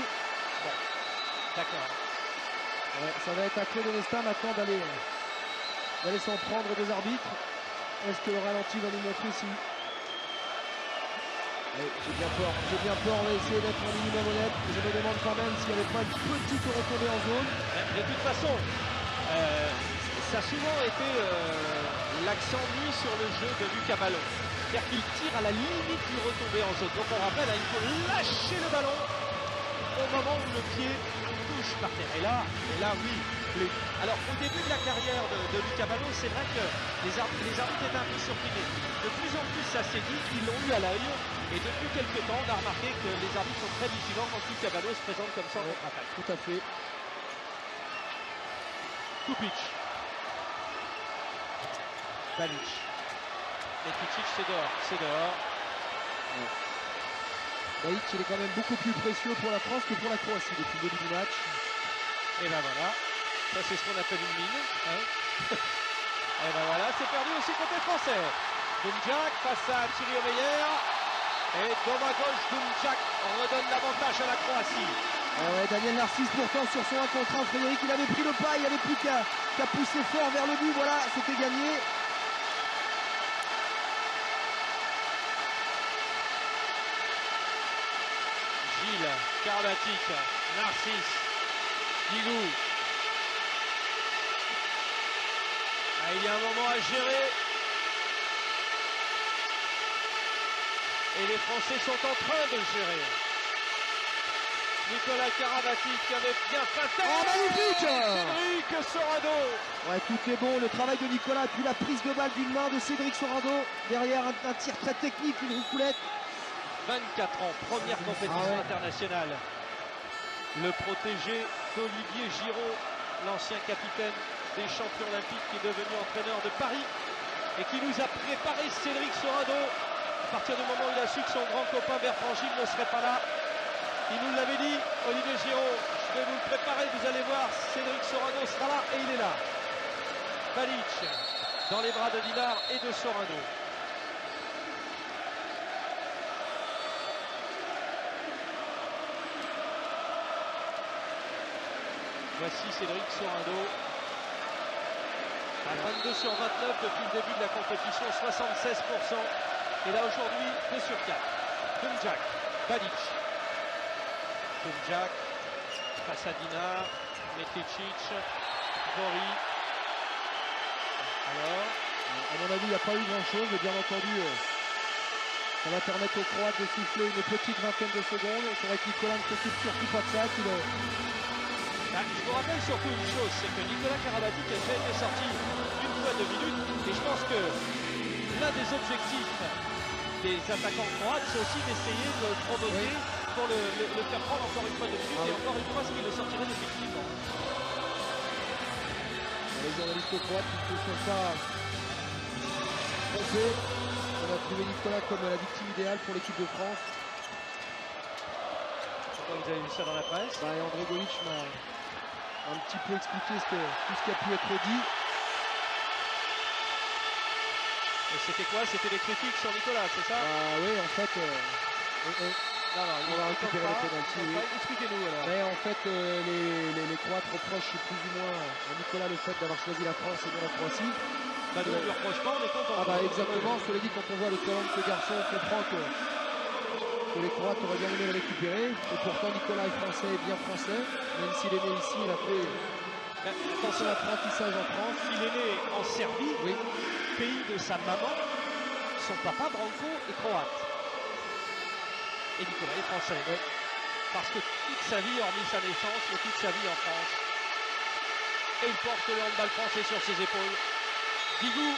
Bon. D'accord. Ouais, ça va être à Claude Onesta maintenant d'aller s'en prendre des arbitres. Est-ce que le ralenti va nous montrer si... J'ai bien peur, on va essayer d'être un minimum honnête. Je me demande quand même s'il n'y avait pas une petite retombée en zone. De toute façon, ça a souvent été l'accent mis sur le jeu de Lucas Ballon. C'est-à-dire qu'il tire à la limite du retombé en zone. Donc on rappelle, il faut lâcher le ballon au moment où le pied touche par terre. Et là oui. Alors au début de la carrière de Lucas Ballon, c'est vrai que les arbitres étaient un peu surpris. De plus en plus ça s'est dit, ils l'ont eu à l'œil. Et depuis quelques temps, on a remarqué que les arbitres sont très vigilants quand Lucas Ballon se présente comme ça en contre-attaque. Tout à fait. Kupic. Balic. Et Kupic, c'est dehors. Baïk, il est quand même beaucoup plus précieux pour la France que pour la Croatie depuis le début du match. Et ben voilà, ça c'est ce qu'on appelle une mine. Hein. Et ben voilà, c'est perdu aussi côté français. Dumjak face à Thierry Meyer. Et d'homme à gauche, Dumjak redonne l'avantage à la Croatie. Ouais, Daniel Narcisse pourtant sur son 1 contre 1, Frédéric, il avait pris le pas, il n'y avait plus qu'à pousser fort vers le but, voilà, c'était gagné. Gilles, Karabatic, Narcisse, Guigou. Ah, il y a un moment à gérer. Et les Français sont en train de gérer. Nicolas Karabatic qui avait bien feinté. Oh, magnifique! Cédric Sorado. Ouais, tout est bon, le travail de Nicolas, puis la prise de balle d'une main de Cédric Sorado. Derrière, un tir très technique, une roucoulette. 24 ans, première compétition internationale. Le protégé d'Olivier Giraud, l'ancien capitaine des champions olympiques qui est devenu entraîneur de Paris et qui nous a préparé Cédric Sorado. À partir du moment où il a su que son grand copain Bertrand Gilles ne serait pas là, il nous l'avait dit, Olivier Giraud, je vais vous le préparer, vous allez voir, Cédric Sorado sera là et il est là. Balic dans les bras de Dinard et de Sorado. Voici Cédric Sorado. À 22 sur 29 depuis le début de la compétition, 76%. Et là aujourd'hui, 2 sur 4. Toumjak, Balic. Toumjak, face à Dinard, Meticic, Vori. Alors, à mon avis, il n'y a pas eu grand-chose, mais bien entendu, ça va permettre aux Croates de souffler une petite vingtaine de secondes. C'est vrai que Nicolas ne s'occupe surtout pas de ça. je vous rappelle surtout une chose, c'est que Nicolas Karabatic a déjà été sorti une fois 2 minutes, et je pense que l'un des objectifs des attaquants croates, c'est aussi d'essayer de le provoquer pour le faire prendre encore une fois 2 minutes, et encore une fois, ce qui le sortirait définitivement. Les journalistes croates qui ne se sont pas trompés. On a trouvé Nicolas comme la victime idéale pour l'équipe de France. Pourquoi vous avez vu ça dans la presse? Et André Golic m'a un petit peu expliqué tout ce qui a pu être dit. Et c'était quoi? C'était des critiques sur Nicolas, c'est ça? Oui, en fait, Non, on va récupérer le pénalty. Oui. Expliquez-nous alors. Mais en fait, les Croates reprochent plus ou moins à Nicolas le fait d'avoir choisi la France et non la Croatie. Bah, nous ne le reproche pas, on est content. Ah bah exactement, cela dit, quand on voit le talent de ce garçon, on comprend que les Croates auraient bien aimé le récupérer. Et pourtant, Nicolas est français et bien français. Même s'il est né ici, il a fait son apprentissage en France. Il est né en Serbie, Oui. pays de sa maman. Son papa, Branko, est croate. Et Nicolas est français. Oui. Parce que toute sa vie, hormis sa naissance, mais toute sa vie en France. Et il porte le handball français sur ses épaules. Guigou.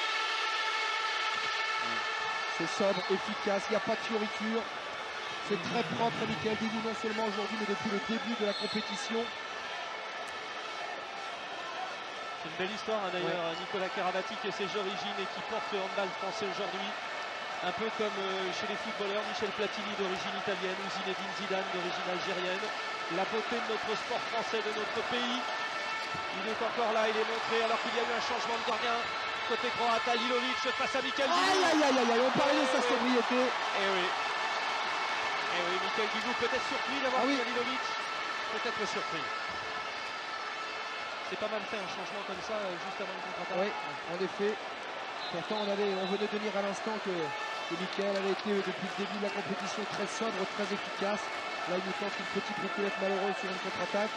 C'est sobre, efficace, il n'y a pas de fioriture. C'est très propre, Michael Guigou, non seulement aujourd'hui, mais depuis le début de la compétition. C'est une belle histoire, hein, d'ailleurs. Nicolas Karabatic et ses origines et qui porte le handball français aujourd'hui. Un peu comme chez les footballeurs, Michel Platini d'origine italienne ou Zinedine Zidane d'origine algérienne. La beauté de notre sport français, de notre pays. Il est encore là, il est montré alors qu'il y a eu un changement de gardien. Côté croate, Alilovic face à Michael Guigou. Aïe, on parlait de sa sobriété. Eh oui, Michael Guigou peut-être surpris d'avoir vu Alilovic. Peut-être surpris. C'est pas mal fait un changement comme ça juste avant le contre-attaque. Oui, en effet. Pourtant, on venait de dire à l'instant que Michael avait été depuis le début de la compétition très sobre, très efficace. Là, il nous tente une petite reculette malheureuse sur une contre-attaque.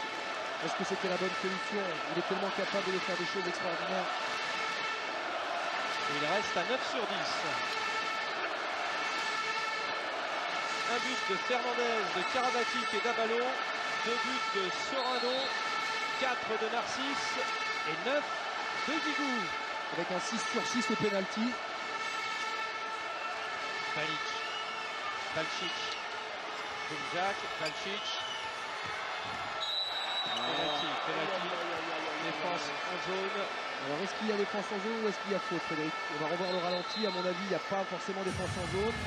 Est-ce que c'était la bonne solution? Il est tellement capable de faire des choses extraordinaires. Il reste à 9 sur 10. Un but de Fernandez, de Karabatic et d'Abalo. 2 buts de Sorado. 4 de Narcisse. Et 9 de Guigou. Avec un 6 sur 6 au pénalty. Balic. Balcic. Toumjak. Balcic. Penalty. Défense en zone. Alors est-ce qu'il y a défense en zone ou est-ce qu'il y a faute, Frédéric? On va revoir le ralenti. À mon avis, il n'y a pas forcément défense en zone.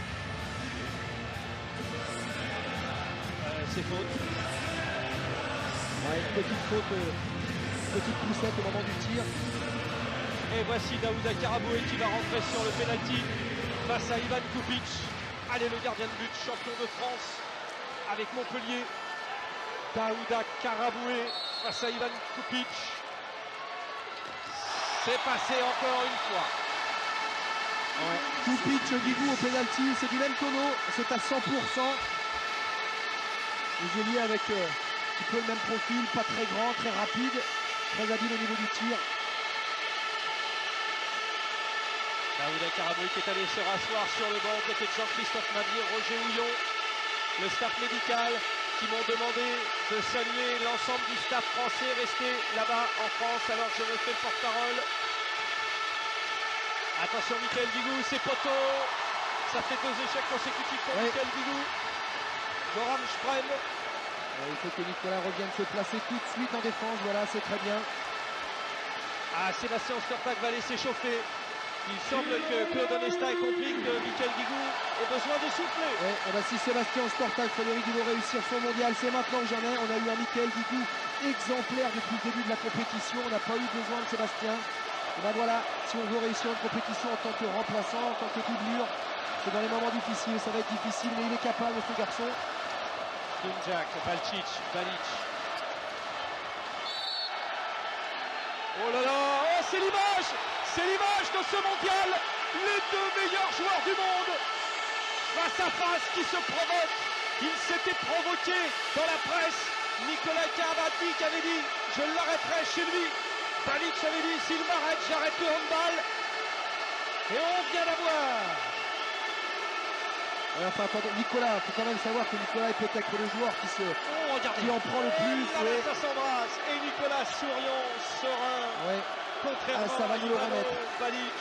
C'est faute. Une petite faute, petite poussette au moment du tir. Et voici Daouda Karaboué qui va rentrer sur le penalty face à Ivan Kupic. Allez, le gardien de but, champion de France avec Montpellier. Daouda Karaboué face à Ivan Kupic. C'est passé encore une fois. Kupic, Guigou au penalty, c'est du même tonneau, c'est à 100%. Les ailiers avec un petit peu le même profil, pas très grand, très rapide, très habile au niveau du tir. Daouda Karamoui qui est allé se rasseoir sur le banc, côté de Jean-Christophe Mabier, Roger Houillon, le staff médical qui m'ont demandé de saluer l'ensemble du staff français resté là-bas en France, alors je me fais le porte-parole. Attention Michael Bigou, c'est poteau. Ça fait 2 échecs consécutifs pour Michael Bigou. Goran Sprem. Il faut que Nicolas revienne se placer tout de suite en défense, voilà, c'est très bien. Ah, Sébastien Ostertag va aller s'échauffer. Il semble que Claude Onesta ait compris que Michael Bigou ait besoin de souffler. Si Sébastien Ostertag, Frédéric, il veut réussir son mondial, c'est maintenant ou jamais. On a eu un Michael Bigou exemplaire depuis le début de la compétition. On n'a pas eu besoin de Sébastien. Et ben voilà, si on veut réussir une compétition en tant que remplaçant, en tant que doublure, c'est dans les moments difficiles, ça va être difficile, mais il est capable, ce garçon. Dunjak, Balcic, Balic. Oh là là, oh c'est l'image de ce mondial. Les 2 meilleurs joueurs du monde face à face qui se provoquent. Il s'était provoqué dans la presse. Nicolas Karabatic avait dit je l'arrêterai chez lui. Balic avait dit s'il m'arrête j'arrête le handball. Et on vient d'avoir. Enfin, attendez, Nicolas, il faut quand même savoir que Nicolas est peut-être le joueur qui en prend le plus. Ça s'embrasse. Et Nicolas souriant, serein. Contrairement ça va nous le remettre. Balic.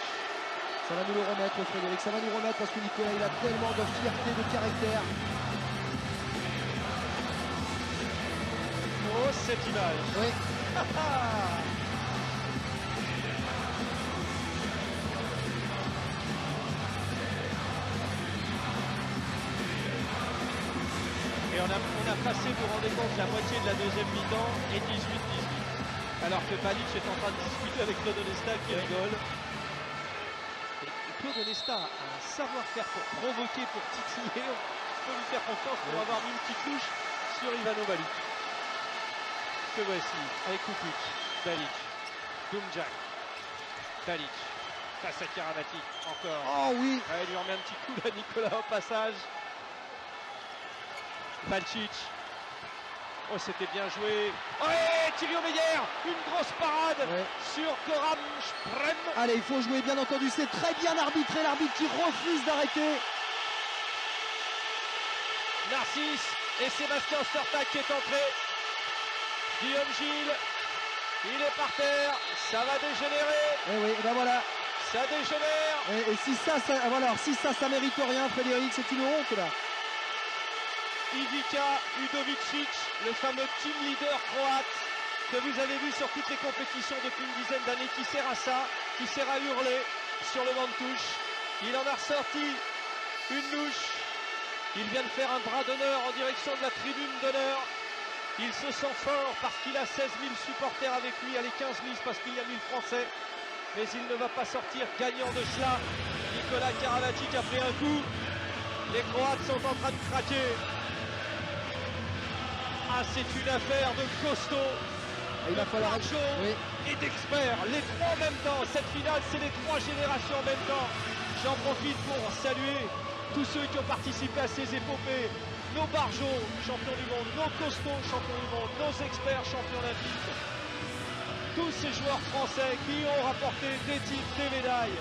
Ça va nous le remettre, Frédéric. Ça va nous remettre parce que Nicolas, il a tellement de fierté, de caractère. Oh, cette image. Oui. Et on a passé, vous vous rendez compte, la moitié de la deuxième mi-temps et 18-18. Alors que Balic est en train de discuter avec Claude Onesta qui rigole. Et Claude Onesta a un savoir-faire pour provoquer, pour titiller. On peut lui faire confiance pour avoir mis une petite touche sur Ivano Balic. Que voici avec Kupic, Balic, Dunjak, Balic, face à Karabatic, encore. Oh oui. Il lui remet un petit coup à Nicolas au passage. Balcic. Oh, c'était bien joué. Oh, et Thierry Meyer, une grosse parade sur Goran Sprem. Allez, il faut jouer, bien entendu. C'est très bien arbitré, l'arbitre qui refuse d'arrêter. Narcisse et Sébastien Ostertag qui est entré. Guillaume Gilles, il est par terre. Ça va dégénérer. Et ben voilà. Ça dégénère. Et si ça mérite rien, Frédéric, c'est une honte là. Ivica Udovicic, le fameux team leader croate que vous avez vu sur toutes les compétitions depuis une dizaine d'années, qui sert à ça, qui sert à hurler sur le banc de touche. Il en a ressorti une louche. Il vient de faire un bras d'honneur en direction de la tribune d'honneur. Il se sent fort parce qu'il a 16 000 supporters avec lui, allez 15 000 parce qu'il y a 1000 Français. Mais il ne va pas sortir gagnant de cela. Nicolas Karabatic a pris un coup. Les Croates sont en train de craquer. Ah, c'est une affaire de costaud, il va falloir et d'experts. Les 3 en même temps. Cette finale, c'est les 3 générations en même temps. J'en profite pour saluer tous ceux qui ont participé à ces épopées. Nos barjots, champions du monde. Nos costauds, champions du monde. Nos experts, champions olympiques. Tous ces joueurs français qui ont rapporté des titres, des médailles.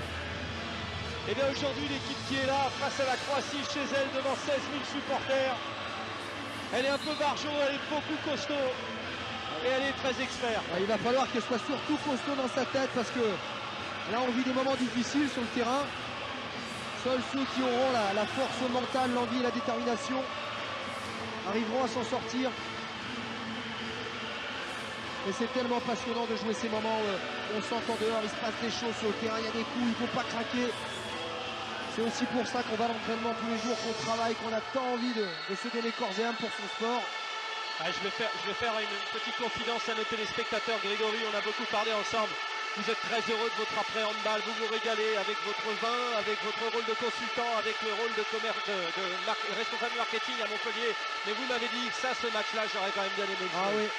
Et bien aujourd'hui, l'équipe qui est là, face à la Croatie, chez elle, devant 16 000 supporters. Elle est un peu barjot, elle est beaucoup costaud et elle est très experte. Il va falloir qu'elle soit surtout costaud dans sa tête parce que là on vit des moments difficiles sur le terrain. Seuls ceux qui auront la force mentale, l'envie et la détermination arriveront à s'en sortir. Et c'est tellement passionnant de jouer ces moments où on sent qu'en dehors il se passe des choses sur le terrain, il y a des coups, il ne faut pas craquer. C'est aussi pour ça qu'on va à l'entraînement tous les jours, qu'on travaille, qu'on a tant envie de se donner corps et âme pour son sport. Je vais faire une petite confidence à nos téléspectateurs. Grégory, on a beaucoup parlé ensemble. Vous êtes très heureux de votre après-handball, vous vous régalez avec votre vin, avec votre rôle de consultant, avec le rôle de responsable marketing à Montpellier. Mais vous m'avez dit que ça, ce match-là, j'aurais quand même bien aimé. Ah oui.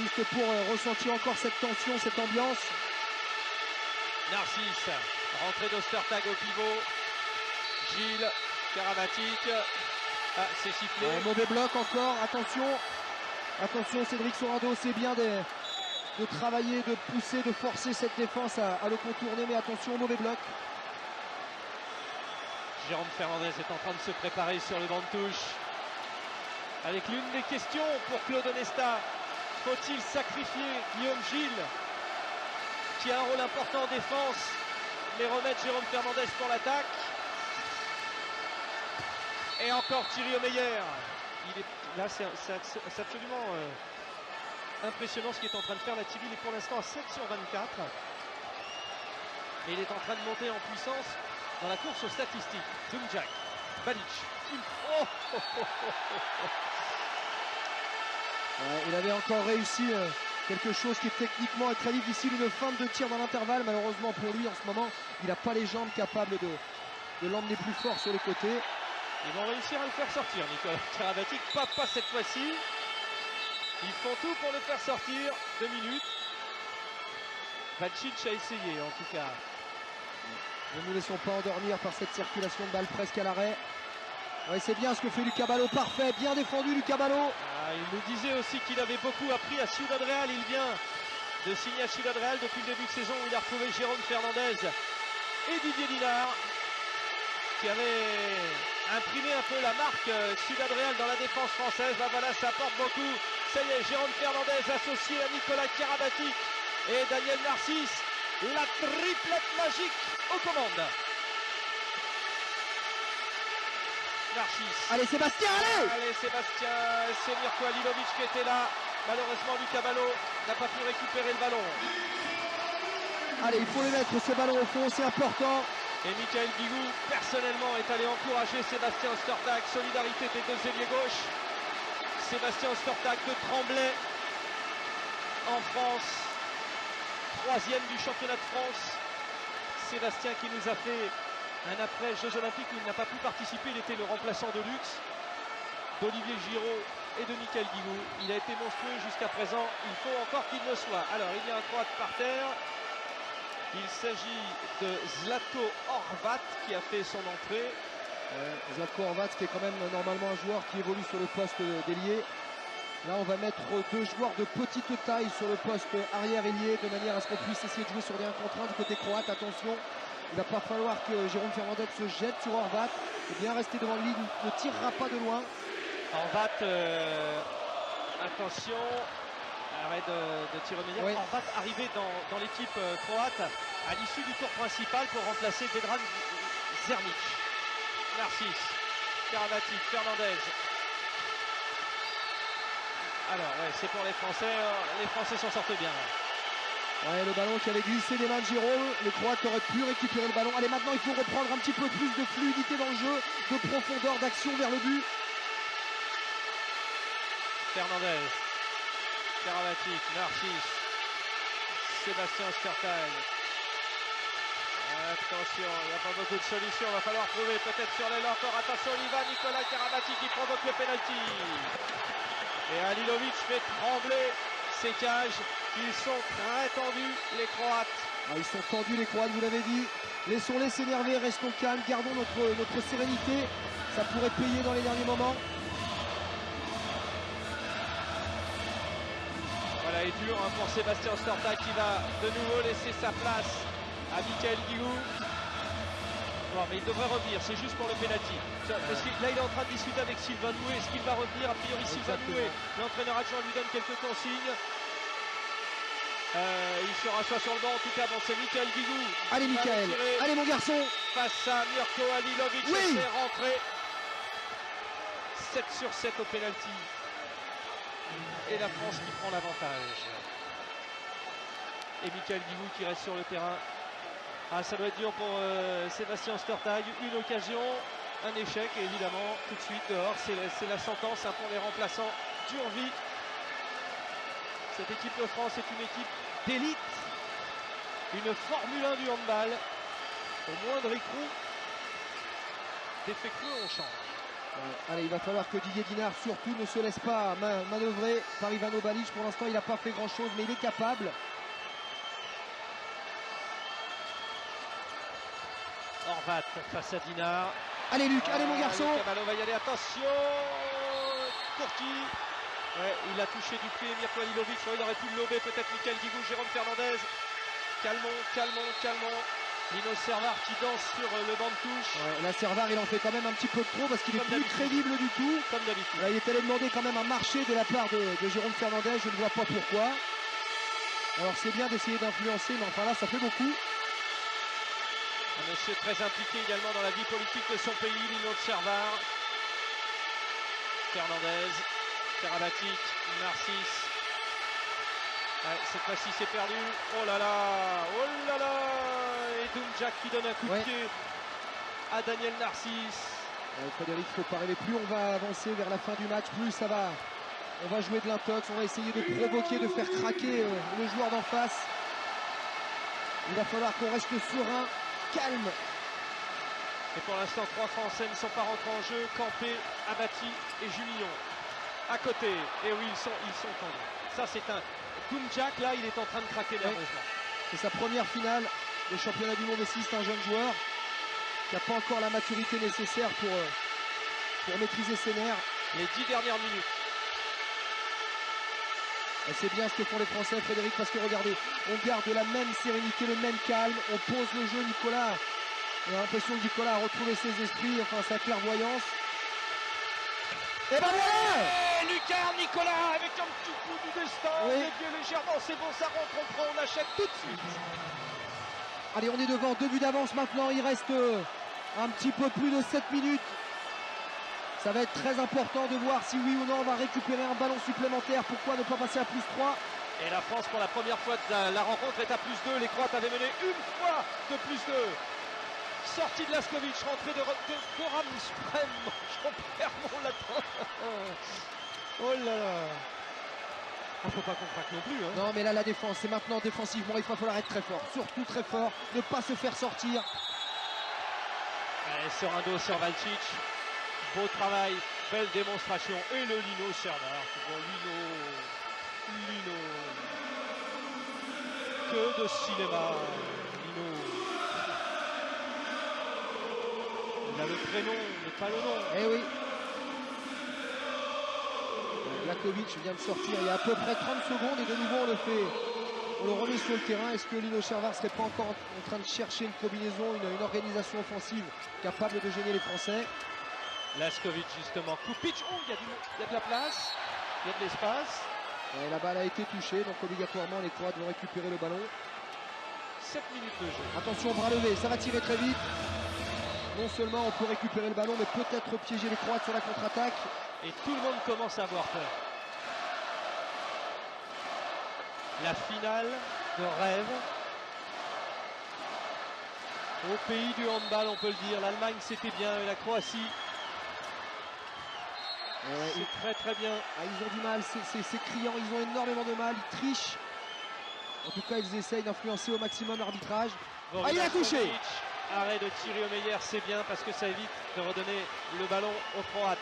Juste pour ressentir encore cette tension, cette ambiance. Narcisse, rentrée d'Ostertag au pivot. Gilles, Karabatic. Ah, c'est sifflé. Mauvais bloc encore, attention. Attention, Cédric Sorado, c'est bien de travailler, de pousser, de forcer cette défense à le contourner, mais attention au mauvais bloc. Jérôme Fernandez est en train de se préparer sur le banc de touche. Avec l'une des questions pour Claude Onesta. Faut-il sacrifier Guillaume Gilles, qui a un rôle important en défense, mais remettre Jérôme Fernandez pour l'attaque? Et encore Thierry Omeyer. Là, c'est absolument impressionnant ce qu'il est en train de faire. La TV, il est pour l'instant à 7 sur 24. Et il est en train de monter en puissance dans la course aux statistiques. Doumjak, Balic. Il avait encore réussi quelque chose qui techniquement est très difficile, une feinte de tir dans l'intervalle. Malheureusement pour lui, en ce moment, il n'a pas les jambes capables de l'emmener plus fort sur les côtés. Ils vont réussir à le faire sortir, Nicolas Karabatic. Pas cette fois-ci. Ils font tout pour le faire sortir. 2 minutes. Bacic a essayé, en tout cas. Ne nous laissons pas endormir par cette circulation de balle presque à l'arrêt. Ouais, c'est bien ce que fait Lucas Ballot. Parfait, bien défendu Lucas Ballot. Il nous disait aussi qu'il avait beaucoup appris à Ciudad Real. Il vient de signer à Ciudad Real depuis le début de saison où il a retrouvé Jérôme Fernandez et Didier Dinard, qui avait imprimé un peu la marque Ciudad Real dans la défense française. Bah voilà, ça apporte beaucoup. Ça y est, Jérôme Fernandez associé à Nicolas Karabatic et Daniel Narcisse. La triplette magique aux commandes. Narcisse. Allez Sébastien, allez! Allez Sébastien, c'est Mirko Halilovic qui était là. Malheureusement, Lucas Ballot n'a pas pu récupérer le ballon. Allez, il faut les mettre, ces ballons au fond, c'est important. Et Michael Guigou, personnellement, est allé encourager Sébastien Ostertag. Solidarité des deux ailiers gauche. Sébastien Ostertag de Tremblay en France. 3e du championnat de France. Sébastien qui nous a fait un après Jeux Olympiques où il n'a pas pu participer. Il était le remplaçant de luxe d'Olivier Giraud et de Michael Guigou. Il a été monstrueux jusqu'à présent. Il faut encore qu'il le soit. Alors, il y a un croate par terre. Il s'agit de Zlatko Horvat qui a fait son entrée. Zlatko Horvat qui est quand même normalement un joueur qui évolue sur le poste d'ailier. Là on va mettre 2 joueurs de petite taille sur le poste arrière ailier de manière à ce qu'on puisse essayer de jouer sur des 1 contre 1 du côté croate. Attention, il va pas falloir que Jérôme Fernandez se jette sur Horvat. Il faut bien rester devant lui, il ne tirera pas de loin. Horvat, attention. Arrêt de Tiromir. Oui. Horvat arrivé dans l'équipe croate à l'issue du tour principal pour remplacer Vedran Zernic. Narcisse, Karabatic, Fernandez. Alors ouais, c'est pour les Français s'en sortent bien. Ouais, le ballon qui avait glissé des mains de Jérôme, les Croates auraient pu récupérer le ballon. Allez, maintenant il faut reprendre un petit peu plus de fluidité dans le jeu, de profondeur, d'action vers le but. Fernandez, Karabatic, Narcisse, Sébastien Ostertag. Attention, il n'y a pas beaucoup de solutions, il va falloir trouver peut-être sur l'aile encore. Attention, il y va, Nicolas Karabatic qui provoque le pénalty. Et Halilovic fait trembler ses cages. Ils sont très tendus, les Croates. Ah, ils sont tendus les Croates, vous l'avez dit. Laissons-les s'énerver, restons calmes, gardons notre sérénité. Ça pourrait payer dans les derniers moments. Voilà, et dur hein, pour Sébastien Ostertag qui va de nouveau laisser sa place à Michael Guigou. Non, mais il devrait revenir, c'est juste pour le pénalty. Parce que là, il est en train de discuter avec Sylvain Doué. Est-ce qu'il va revenir? A priori, Sylvain Doué. L'entraîneur adjoint lui donne quelques consignes. Il se rassoit sur le banc. En tout cas, bon, c'est Michael Guigou. Allez, Michael. Allez, mon garçon. Face à Mirko Halilovic. Oui. C'est rentré. 7 sur 7 au pénalty. Et la France qui prend l'avantage. Et Michael Guigou qui reste sur le terrain. Ah, ça doit être dur pour Sébastien Ostertag. Une occasion, un échec et évidemment tout de suite dehors. C'est la sentence hein, pour les remplaçants d'Urvie. Cette équipe de France est une équipe d'élite. Une Formule 1 du handball. Au moindre écrou, défectueux, on change. Allez, il va falloir que Didier Dinard surtout ne se laisse pas manœuvrer par Ivano Balic. Pour l'instant, il n'a pas fait grand-chose, mais il est capable. Horvat face à Dinard. Allez Luc, allez mon garçon. Cavallo va y aller, attention. Courti. Ouais, il a touché du pied Mirko Halilovic. Il aurait pu le lober peut-être Michael Guigou, Jérôme Fernandez. Calmons. Lino Servar qui danse sur le banc de touche. Ouais, là Servar il en fait quand même un petit peu trop parce qu'il est plus crédible du tout. Comme d'habitude. Là, il est allé demander quand même un marché de la part de Jérôme Fernandez, je ne vois pas pourquoi. Alors c'est bien d'essayer d'influencer, mais enfin là ça fait beaucoup. Un monsieur très impliqué également dans la vie politique de son pays, Lino Servar. Fernandez, Karabatic, Narcisse. Ouais, cette fois-ci c'est perdu. Oh là là. Et Doumjak qui donne un coup de pied à Daniel Narcisse. Frédéric, il ne faut pas rêver. Plus on va avancer vers la fin du match, plus ça va. On va jouer de l'intox, on va essayer de provoquer, de faire craquer le joueur d'en face. Il va falloir qu'on reste serein, calme. Et pour l'instant, 3 Français ne sont pas rentrés en jeu. Campé, Abati et Julien. À côté. Et oui, ils sont tendus. Ça, c'est un Doumjak, là, il est en train de craquer nerveusement. C'est sa première finale de championnat du monde aussi. C'est un jeune joueur qui n'a pas encore la maturité nécessaire pour maîtriser ses nerfs. Les 10 dernières minutes. Et c'est bien ce que font les Français, Frédéric, parce que regardez, on garde la même sérénité, le même calme, on pose le jeu. Nicolas, on a l'impression que Nicolas a retrouvé ses esprits, enfin sa clairvoyance. Et ben voilà! Lucas Nicolas avec un petit coup du destin, oui. Dévié légèrement, c'est bon, ça rentre, on prend, on achète tout de suite. Allez, on est devant, 2 buts d'avance maintenant, il reste un petit peu plus de 7 minutes. Ça va être très important de voir si oui ou non on va récupérer un ballon supplémentaire. Pourquoi ne pas passer à +3? Et la France, pour la première fois de la rencontre, est à +2. Les Croates avaient mené une fois de +2. Sortie de Laskovic, rentrée de Goran Suprême, Jean-Pierre Monlatin. Oh là là. Il ne faut pas qu'on craque non plus. Hein. Non, mais là, la défense, c'est maintenant défensivement. Il va falloir être très fort. Surtout très fort. Ne pas se faire sortir. Allez, sur un dos, sur Valcic. Beau travail, belle démonstration. Et le Lino Servar. Bon, Lino. Que de cinéma, Lino. Il a le prénom, mais pas le nom. Eh oui. Lakovic vient de sortir il y a à peu près 30 secondes et de nouveau on le remet sur le terrain. Est-ce que Lino Servar ne serait pas encore en train de chercher une combinaison, une organisation offensive capable de gêner les Français? Laskovic justement, Kupic, oh il y a de la place, il y a de l'espace. La balle a été touchée, donc obligatoirement les Croates vont récupérer le ballon. 7 minutes de jeu. Attention, bras levé, ça va tirer très vite. Non seulement on peut récupérer le ballon, mais peut-être piéger les Croates sur la contre-attaque. Et tout le monde commence à avoir peur. La finale de rêve. Au pays du handball, on peut le dire. L'Allemagne, c'était bien, et la Croatie, c'est très très bien. Ah, ils ont du mal, c'est criant, ils ont énormément de mal, ils trichent. En tout cas, ils essayent d'influencer au maximum l'arbitrage. Ah, il a touché! Arrêt de Thierry Omeyer, c'est bien parce que ça évite de redonner le ballon aux Croates.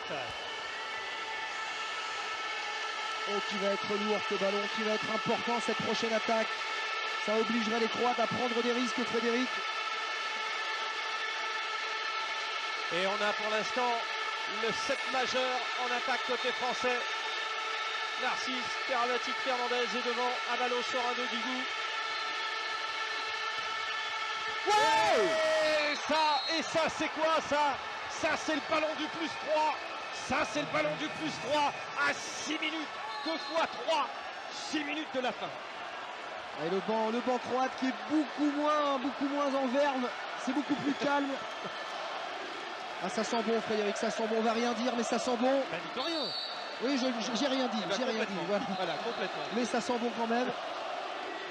Oh, qui va être lourd ce ballon, qui va être important cette prochaine attaque. Ça obligerait les Croates à prendre des risques, Frédéric. Et on a pour l'instant le 7 majeur en attaque côté français. Narcisse, Karabatic, Fernandez et devant Avalo, Sorando, Guigou. Ouais! Et ça c'est quoi ça? Ça c'est le ballon du +3. Ça c'est le ballon du +3 à 6 minutes. 2 fois 3. 6 minutes de la fin. Et le banc croate qui est beaucoup moins en verve. C'est beaucoup plus calme. Ah, ça sent bon, Frédéric, ça sent bon. On va rien dire, mais ça sent bon. Bah, dis rien. Oui, j'ai rien dit, j'ai rien dit. Voilà. Complètement. Mais ça sent bon quand même.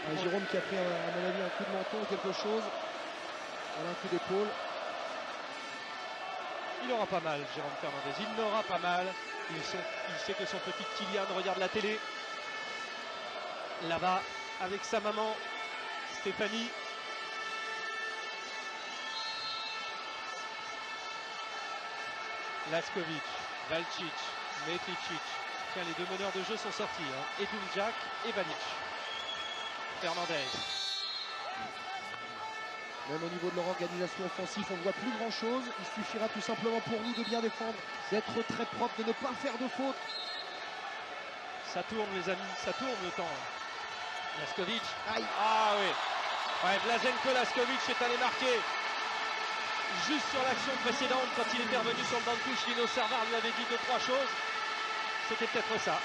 Ah, Jérôme qui a pris, à mon avis, un coup de menton ou quelque chose. Voilà, un coup d'épaule. Il aura pas mal, Jérôme Fernandez. Il n'aura pas mal. Il sait que son petit Kylian regarde la télé. Là-bas, avec sa maman, Stéphanie. Laskovic, Valcic, Meticic. Tiens, les deux meneurs de jeu sont sortis. Hein. Et Doumjak et Vanic. Fernandez. Même au niveau de leur organisation offensive, on ne voit plus grand chose. Il suffira tout simplement pour nous de bien défendre, d'être très propre, de ne pas faire de faute. Ça tourne les amis, ça tourne le temps. Laskovic. Aïe. Ah oui. Ouais, Blaženko Laskovic est allé marquer. Juste sur l'action précédente, quand il était revenu sur le banc de touche, Lino Servar lui avait dit 2-3 choses. C'était peut-être ça.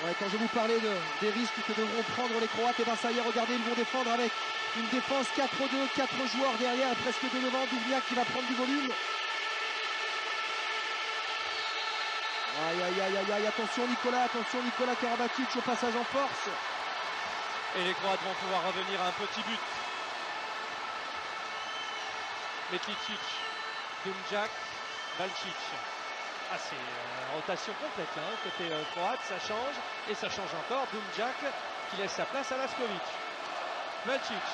Ouais, quand je vous parlais des risques que devront prendre les Croates, et bien ça y est, regardez, ils vont défendre avec une défense 4-2, 4 joueurs derrière, presque de devant, Duvniak qui va prendre du volume. Aïe, aïe, aïe, aïe, aïe, attention Nikola Karabatic au passage en force. Et les Croates vont pouvoir revenir à un petit but. Metlicic, Dumjak, Valcic. Ah, c'est rotation complète là, côté croate, ça change. Et ça change encore. Dumjak qui laisse sa place à Laskovic. Valcic.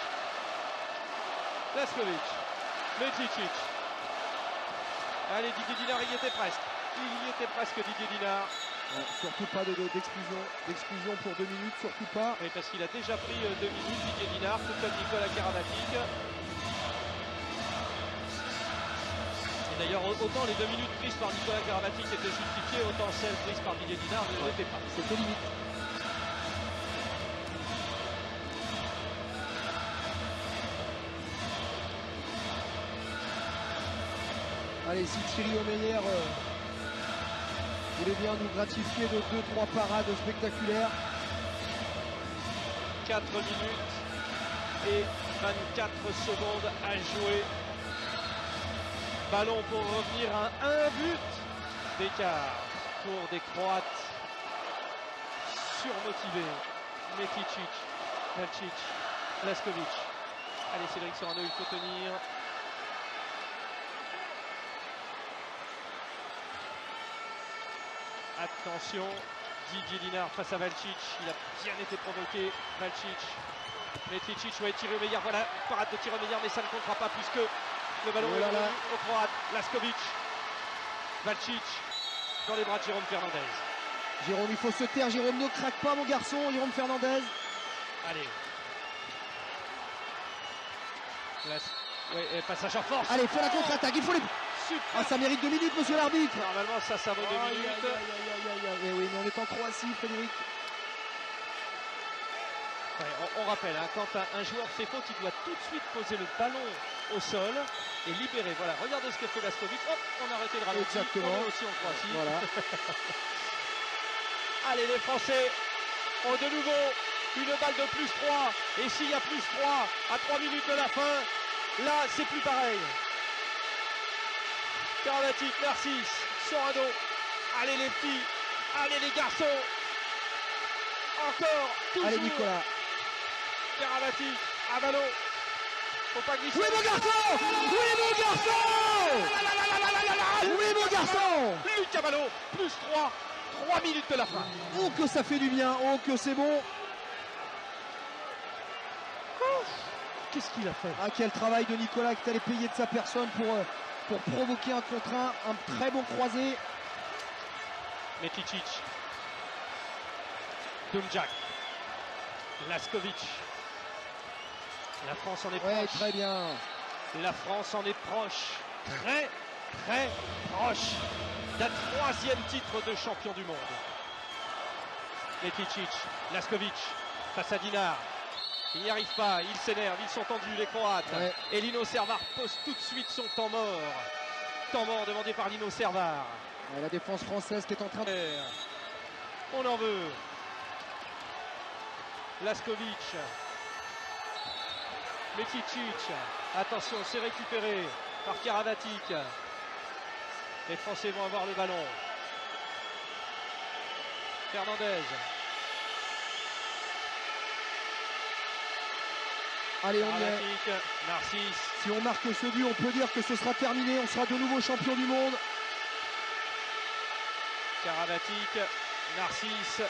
Laskovic. Metlicic. Allez, Didier Dinard, il y était presque. Il y était presque, Didier Dinard. Surtout pas d'exclusion pour 2 minutes, surtout pas. Oui, parce qu'il a déjà pris 2 minutes, Didier Dinard, tout comme Nikola Karabatic. Et d'ailleurs, autant les 2 minutes prises par Nikola Karabatic étaient justifiées, autant celles prises par Didier Dinard ne l'étaient pas. C'était limite. Allez, si Thierry Omeyer voulait bien nous gratifier de 2-3 parades spectaculaires. 4 minutes et 24 secondes à jouer. Ballon pour revenir à un but d'écart pour des Croates surmotivés. Metlicic, Valcic, Laskovic. Allez, Cédric Sorano, il faut tenir. Attention, Didier Dinard face à Valcic, il a bien été provoqué, Valcic, Metlicic, ouais, Thierry Omeyer, voilà, parade de Thierry Omeyer, mais ça ne comptera pas puisque le ballon est revenu au Croate, Laskovic, Valcic, dans les bras de Jérôme Fernandez. Jérôme, il faut se taire, Jérôme, ne craque pas mon garçon, Jérôme Fernandez. Allez. Ouais, passage en force. Allez, fais la contre-attaque, il faut les... Ah, ça mérite 2 minutes, monsieur l'arbitre. Normalement, ça vaut 2 minutes. Eh oui, mais on est en Croatie, Frédéric. Ouais, on rappelle, hein, quand un joueur fait faute, il doit tout de suite poser le ballon au sol et libérer. Voilà, regardez ce que fait Laskovic. Hop, on a arrêté de ralentir. Exactement. On est aussi en Croatie. Voilà. Allez, les Français ont de nouveau une balle de plus 3. Et s'il y a plus 3 à 3 minutes de la fin, là, c'est plus pareil. Karabatic, Narcisse, Sorano. Allez les petits, allez les garçons. Encore, toujours. Allez Nicolas. Karabatic, à ballon. Faut pas glisser. Oui mon garçon. Oui mon garçon. Oui mon garçon. Lucas Ballot, plus 3, 3 minutes de la fin. Oh que ça fait du bien, oh que c'est bon. Qu'est-ce qu'il a fait? Ah quel travail de Nicolas qui est allé payer de sa personne pour provoquer un contre un très bon croisé. Metlicic, Dumjak, Laskovic. La France en est proche. Ouais, très bien. La France en est proche. Très, très proche d'un 3e titre de champion du monde. Metlicic, Laskovic, face à Dinard. Il n'y arrive pas, il s'énerve, ils sont tendus les Croates. Ouais. Et Lino Servar pose tout de suite son temps mort. Temps mort demandé par Lino Servar. Ouais, la défense française qui est en train de... On en veut. Laskovic. Metlicic. Attention, c'est récupéré par Karabatic. Les Français vont avoir le ballon. Fernandez. Allez, on y est. Karabatic, Narcisse. Si on marque ce but, on peut dire que ce sera terminé. On sera de nouveau champion du monde. Karabatic, Narcisse,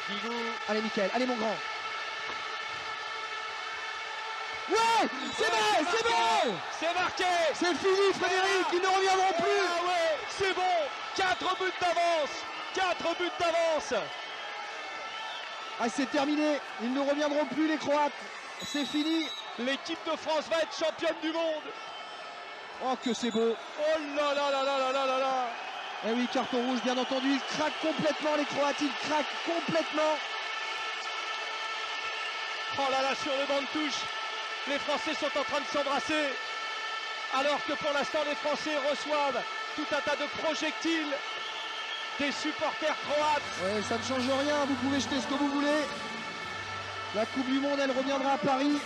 Digou. Allez, Mickaël. Allez, mon grand. Ouais, c'est bon, c'est bon. C'est marqué. C'est fini, Frédéric. Ils ne reviendront plus. Ah ouais, c'est bon. 4 buts d'avance. 4 buts d'avance. Ah, c'est terminé. Ils ne reviendront plus, les Croates. C'est fini. L'équipe de France va être championne du monde. Oh, que c'est beau. Oh là là là là là là là là. Eh oui, carton rouge, bien entendu. Ils craquent complètement, les Croates. Ils craquent complètement. Oh là là, sur le banc de touche, les Français sont en train de s'embrasser. Alors que pour l'instant, les Français reçoivent tout un tas de projectiles des supporters croates. Ouais, ça ne change rien. Vous pouvez jeter ce que vous voulez. La Coupe du Monde, elle reviendra à Paris.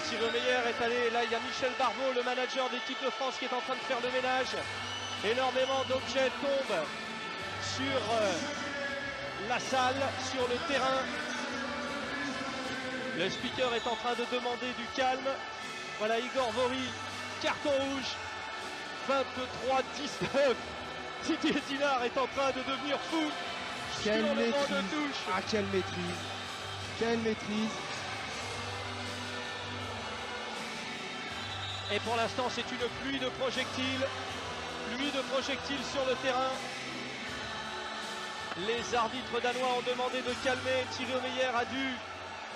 Thierry Meyer est allé, là il y a Michel Barbeau, le manager de l'équipe de France qui est en train de faire le ménage. Énormément d'objets tombent sur la salle, sur le terrain. Le speaker est en train de demander du calme. Voilà Igor Vori, carton rouge, 23-19. Didier Dinard est en train de devenir fou. Quelle sur le banc maîtrise. de touche. Ah, quelle maîtrise. Quelle maîtrise. Et pour l'instant, c'est une pluie de projectiles. Pluie de projectiles sur le terrain. Les arbitres danois ont demandé de calmer. Thierry Meyer a dû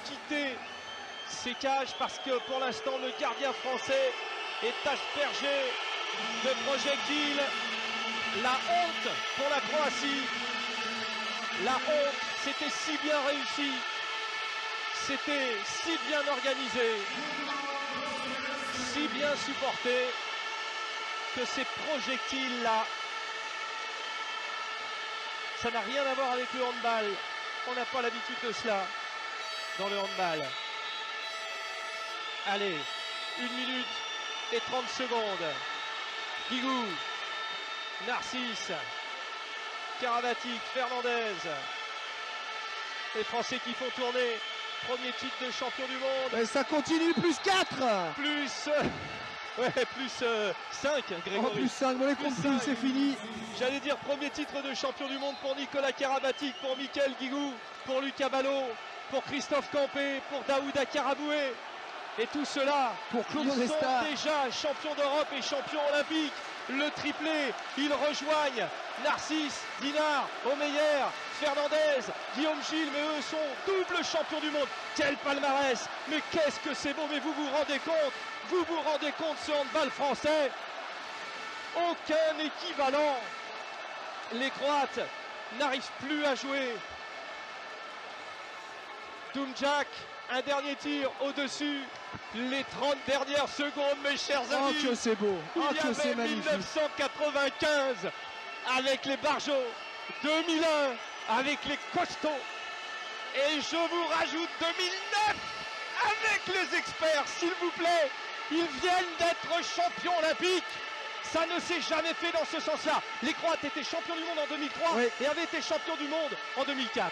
quitter ses cages parce que pour l'instant, le gardien français est aspergé de projectiles. La honte pour la Croatie. La honte, c'était si bien réussi. C'était si bien organisé. Si bien supporté que ces projectiles-là, ça n'a rien à voir avec le handball. On n'a pas l'habitude de cela dans le handball. Allez, 1 minute et 30 secondes. Guigou, Narcisse, Karabatic, Fernandez. Les Français qui font tourner. Premier titre de champion du monde. Et ça continue, plus 4. Plus 5, Grégory. Oh, plus 5, on les compte plus, c'est fini. J'allais dire premier titre de champion du monde pour Nicolas Karabatic, pour Mickaël Guigou, pour Lucas Ballot, pour Christophe Campé, pour Daouda Karaboué. Et tout cela, pour Claude ils Resta. sont déjà champions d'Europe et champions olympiques. Le triplé, ils rejoignent Narcisse, Dinard, Omeyer, Fernandez, Guillaume Gilles, mais eux sont double champions du monde. Quel palmarès! Mais qu'est-ce que c'est beau! Mais vous vous rendez compte? Vous vous rendez compte ce handball français? Aucun équivalent. Les Croates n'arrivent plus à jouer. Doumjak, un dernier tir au-dessus. Les 30 dernières secondes, mes chers amis. Oh, que c'est beau. Oh, Il y que c'est avait magnifique. 1995 avec les Barjots, 2001 avec les Costauds, et je vous rajoute 2009 avec les experts, s'il vous plaît. Ils viennent d'être champions olympiques. Ça ne s'est jamais fait dans ce sens-là. Les Croates étaient champions du monde en 2003 oui. et avaient été champions du monde en 2004.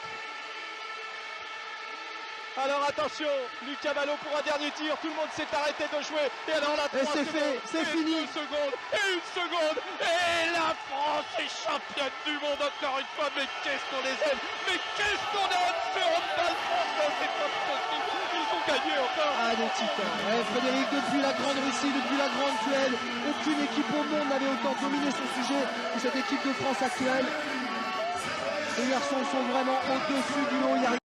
Alors attention, Lucas Ballot pour un dernier tir, tout le monde s'est arrêté de jouer. Et alors là, 3 c'est secondes, fait, c'est fini. 2 secondes, et 1 seconde. Et la France est championne du monde encore une fois. Mais qu'est-ce qu'on les aime! Mais qu'est-ce qu'on aime ce handball français! C'est pas possible, ils ont gagné encore. Ah, des titans. Ouais, Frédéric, depuis la Grande Russie, depuis la Grande Suède, aucune équipe au monde n'avait autant dominé son sujet que cette équipe de France actuelle. Les garçons sont vraiment au-dessus du lot.